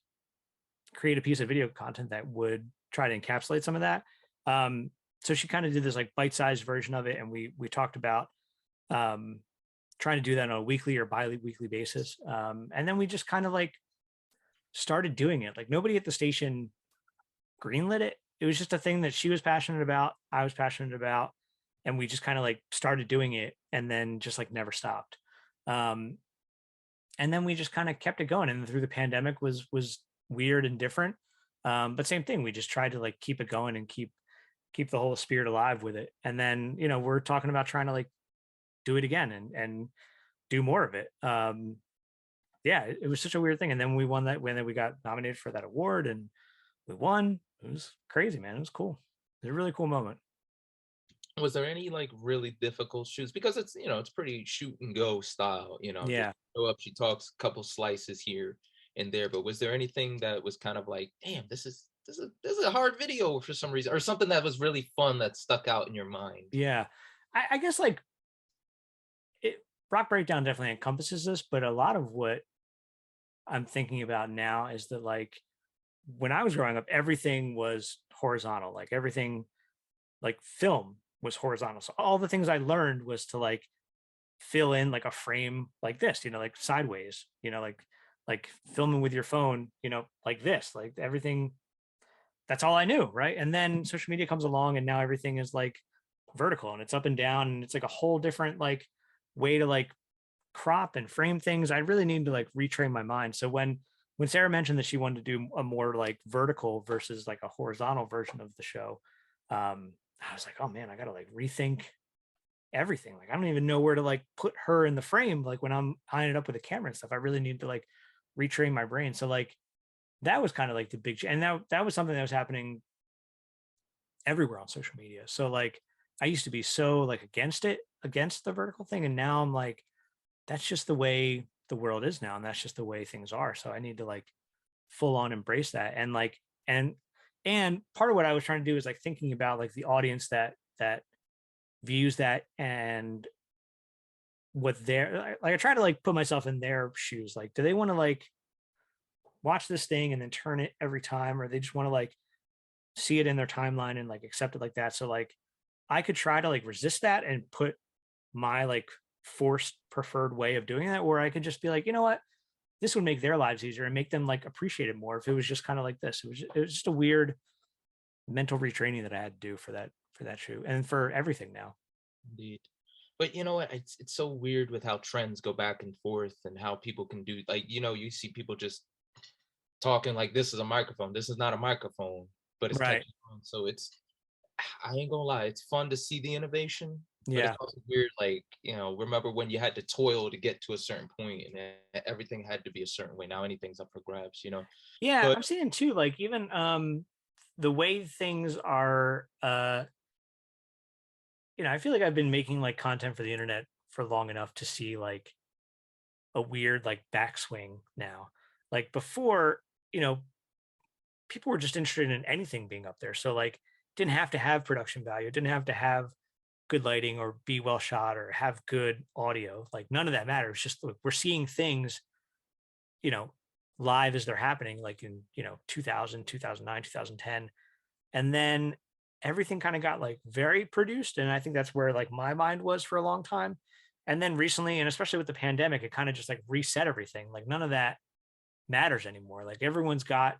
[SPEAKER 1] create a piece of video content that would try to encapsulate some of that. So she kind of did this like bite-sized version of it, and we talked about trying to do that on a weekly or bi-weekly basis. And then we just kind of like started doing it. Like nobody at the station greenlit it. It was just a thing that she was passionate about, I was passionate about, and we just kind of like started doing it and then just like never stopped. And then we just kind of kept it going. And through the pandemic was weird and different. But same thing, we just tried to like keep it going and keep the whole spirit alive with it. And then, we're talking about trying to like do it again and do more of it. It was such a weird thing. And then we won that when we got nominated for that award and we won. It was crazy, man. It was cool. It was a really cool moment.
[SPEAKER 3] Was there any like really difficult shoots? Because it's, it's pretty shoot and go style,
[SPEAKER 1] Yeah.
[SPEAKER 3] Show up, she talks a couple slices here and there, but was there anything that was kind of like, damn, this is a hard video for some reason, or something that was really fun that stuck out in your mind?
[SPEAKER 1] Yeah. I guess like Rock Breakdown definitely encompasses this, but a lot of what I'm thinking about now is that like when I was growing up, everything was horizontal, like everything, like film was horizontal. So all the things I learned was to like fill in like a frame like this, like sideways, like filming with your phone, like this, like everything that's all I knew, right? And then social media comes along, and now everything is like vertical, and it's up and down, and it's like a whole different like way to like crop and frame things. I really need to like retrain my mind. So when Sarah mentioned that she wanted to do a more like vertical versus like a horizontal version of the show, I was like, oh man, I gotta like rethink everything. Like I don't even know where to like put her in the frame. Like when I'm eyeing it up with the camera and stuff, I really need to like retrain my brain. So like that was kind of like the big, and that was something that was happening everywhere on social media. So like I used to be so like against it, against the vertical thing, and now I'm like, that's just the way the world is now, and that's just the way things are. So I need to like full on embrace that, and like and part of what I was trying to do is like thinking about like the audience that views that, and what they're like. I try to like put myself in their shoes. Like, do they want to like watch this thing and then turn it every time, or they just want to like see it in their timeline and like accept it like that? So like I could try to like resist that and put my like forced preferred way of doing that, or I could just be like, you know what, this would make their lives easier and make them like appreciate it more if it was just kind of like this. It was just a weird mental retraining that I had to do for that shoe and for everything now.
[SPEAKER 3] Indeed. But you know what? It's so weird with how trends go back and forth and how people can do, like, you see people just talking like this is a microphone. This is not a microphone, but it's
[SPEAKER 1] Right.
[SPEAKER 3] catching on. So I ain't gonna lie, it's fun to see the innovation, but it's
[SPEAKER 1] Yeah.
[SPEAKER 3] also weird, like, remember when you had to toil to get to a certain point and everything had to be a certain way. Now anything's up for grabs.
[SPEAKER 1] Yeah.
[SPEAKER 3] But
[SPEAKER 1] I'm seeing too, like even the way things are I feel like I've been making like content for the internet for long enough to see like a weird like backswing now. Like before, you know, people were just interested in anything being up there. So like didn't have to have production value, it didn't have to have good lighting or be well shot or have good audio. Like none of that matters. Just like, we're seeing things, you know, live as they're happening, like in, 2000, 2009, 2010. And then everything kind of got like very produced. And I think that's where like my mind was for a long time. And then recently, and especially with the pandemic, it kind of just like reset everything. Like none of that matters anymore. Like everyone's got,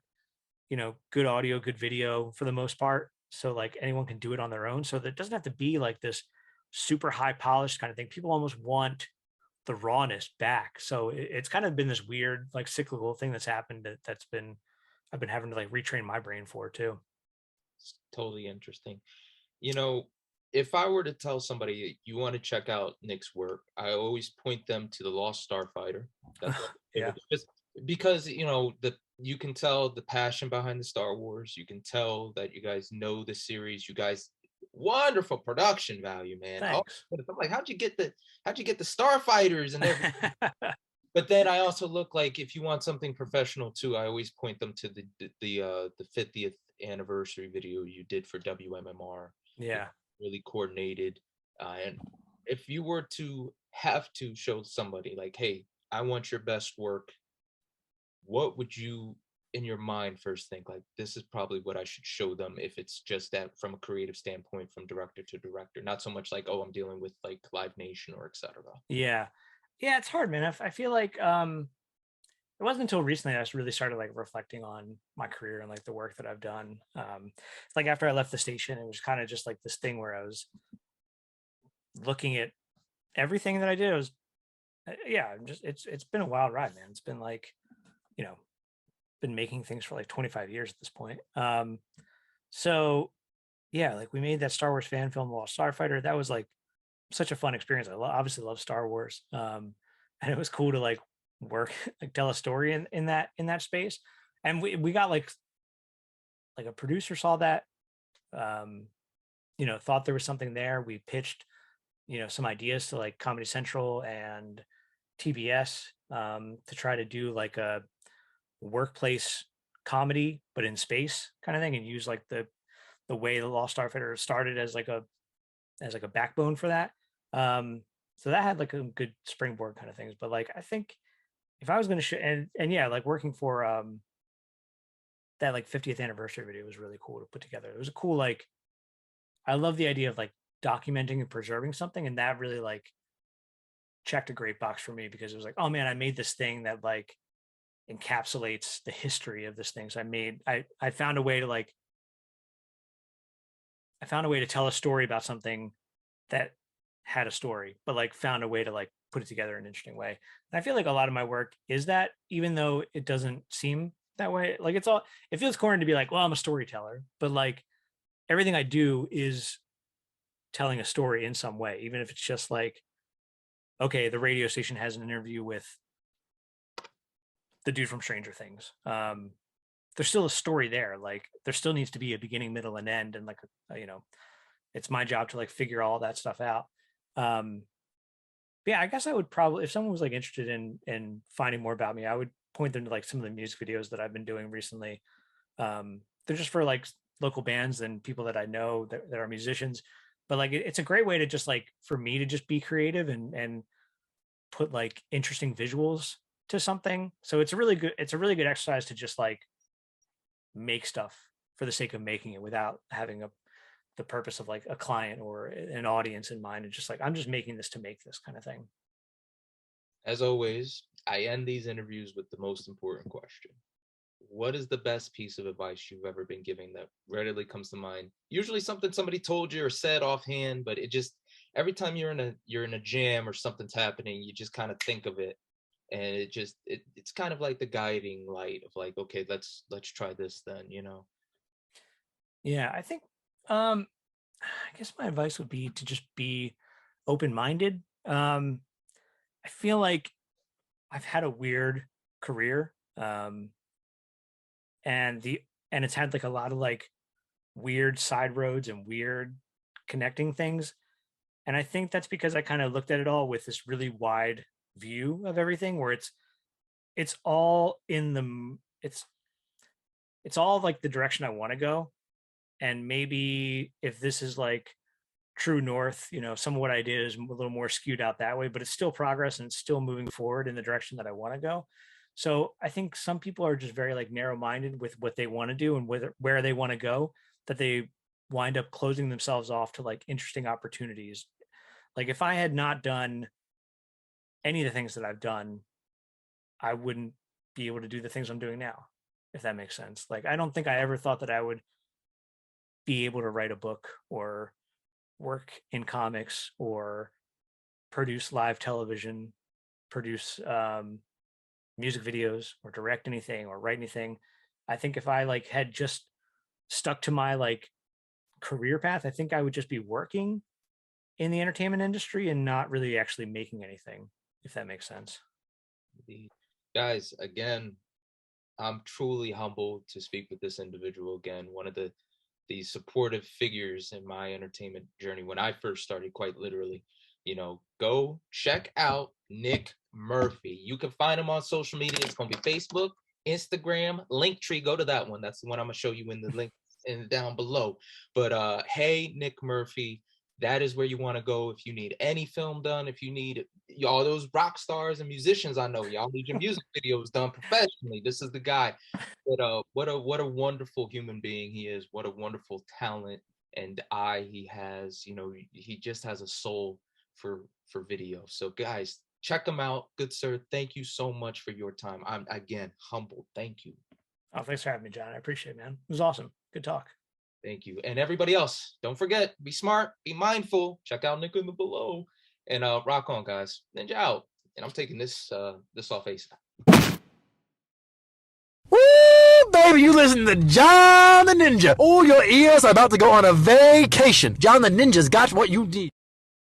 [SPEAKER 1] good audio, good video for the most part. So like anyone can do it on their own. So that doesn't have to be like this super high polished kind of thing. People almost want the rawness back. So it's kind of been this weird, like cyclical thing that's happened that's been, I've been having to like retrain my brain for too.
[SPEAKER 3] it's totally interesting. You know, if I were to tell somebody you want to check out Nick's work, I always point them to the Lost Starfighter. That's my
[SPEAKER 1] Yeah.
[SPEAKER 3] favorite, just because you can tell the passion behind the Star Wars. You can tell that you guys know the series. You guys, wonderful production value, man. Oh,
[SPEAKER 1] Thanks.
[SPEAKER 3] I'm like, how'd you get the starfighters and everything? But then I also look like, if you want something professional too, I always point them to the 50th anniversary video you did for WMMR.
[SPEAKER 1] Yeah.
[SPEAKER 3] Really coordinated. And if you were to have to show somebody like, hey, I want your best work, what would you in your mind first think, like, this is probably what I should show them, if it's just that from a creative standpoint, from director to director, not so much like, oh, I'm dealing with like Live Nation or etc.
[SPEAKER 1] Yeah. Yeah. It's hard, man. I feel like, it wasn't until recently I just really started like reflecting on my career and like the work that I've done. Like after I left the station, it was kind of just like this thing where I was looking at everything that I did. It was, yeah, it's been a wild ride, man. It's been like, you know, been making things for like 25 years at this point. So yeah, like we made that Star Wars fan film, Lost Starfighter. That was like such a fun experience. Obviously love Star Wars. And it was cool to like work, like tell a story in that space. And we got like a producer saw that, um, thought there was something there. We pitched, some ideas to like Comedy Central and TBS, to try to do like a workplace comedy, but in space kind of thing, and use like the way the Lost Starfighter started as like a backbone for that. So that had like a good springboard kind of things. But like I think if I was going to and yeah, like working for that like 50th anniversary video was really cool to put together. It was a cool, like, I love the idea of like documenting and preserving something, and that really like checked a great box for me, because it was like, oh man, I made this thing that like encapsulates the history of this thing. So I found a way to like I found a way to tell a story about something that had a story, but like found a way to like put it together in an interesting way. And I feel like a lot of my work is that, even though it doesn't seem that way. Like it feels corny to be like, well, I'm a storyteller, but like everything I do is telling a story in some way, even if it's just like, okay, the radio station has an interview with the dude from Stranger Things. There's still a story there. Like there still needs to be a beginning, middle, and end, and like it's my job to like figure all that stuff out. Yeah, I guess I would probably, if someone was like interested in finding more about me, I would point them to like some of the music videos that I've been doing recently. They're just for like local bands and people that I know that are musicians, but like it's a great way to just like for me to just be creative and put like interesting visuals to something. So it's a really good exercise to just like make stuff for the sake of making it without having the purpose of like a client or an audience in mind. And just like, I'm just making this to make this kind of thing.
[SPEAKER 3] As always, I end these interviews with the most important question. What is the best piece of advice you've ever been given that readily comes to mind? Usually something somebody told you or said offhand, but it just, every time you're in a jam or something's happening, you just kind of think of it. And it's kind of like the guiding light of like, okay, let's try this then, you know?
[SPEAKER 1] Yeah, I think, I guess my advice would be to just be open-minded. I feel like I've had a weird career. And it's had like a lot of like weird side roads and weird connecting things. And I think that's because I kind of looked at it all with this really wide view of everything, where it's all it's all like the direction I want to go. And maybe if this is like true north, some of what I did is a little more skewed out that way, but it's still progress and it's still moving forward in the direction that I want to go. So I think some people are just very like narrow-minded with what they want to do and where they want to go, that they wind up closing themselves off to like interesting opportunities. Like if I had not done any of the things that I've done, I wouldn't be able to do the things I'm doing now, if that makes sense. Like I don't think I ever thought that I would be able to write a book or work in comics or produce live television, produce music videos or direct anything or write anything. I think if I like had just stuck to my like career path, I think I would just be working in the entertainment industry and not really actually making anything, if that makes sense.
[SPEAKER 3] Guys, again, I'm truly humbled to speak with this individual again. One of the supportive figures in my entertainment journey when I first started, quite literally. Go check out Nick Murphy. You can find him on social media. It's going to be Facebook, Instagram, Linktree. Go to that one. That's the one I'm going to show you in the link and down below. But hey, Nick Murphy, that is where you want to go if you need any film done. If you need all those rock stars and musicians, I know y'all need your music videos done professionally. This is the guy. But what a wonderful human being he is. What a wonderful talent and eye he has. He just has a soul for video. So guys, check him out. Good sir, thank you so much for your time. I'm again humbled. Thank you.
[SPEAKER 1] Oh, thanks for having me, John. I appreciate it, man. It was awesome. Good talk.
[SPEAKER 3] Thank you. And everybody else, don't forget, be smart, be mindful. Check out Nick in the below. And rock on, guys. Ninja out. And I'm taking this off ASAP.
[SPEAKER 4] Woo, baby, you listen to John the Ninja. Oh, your ears are about to go on a vacation. John the Ninja's got what you need.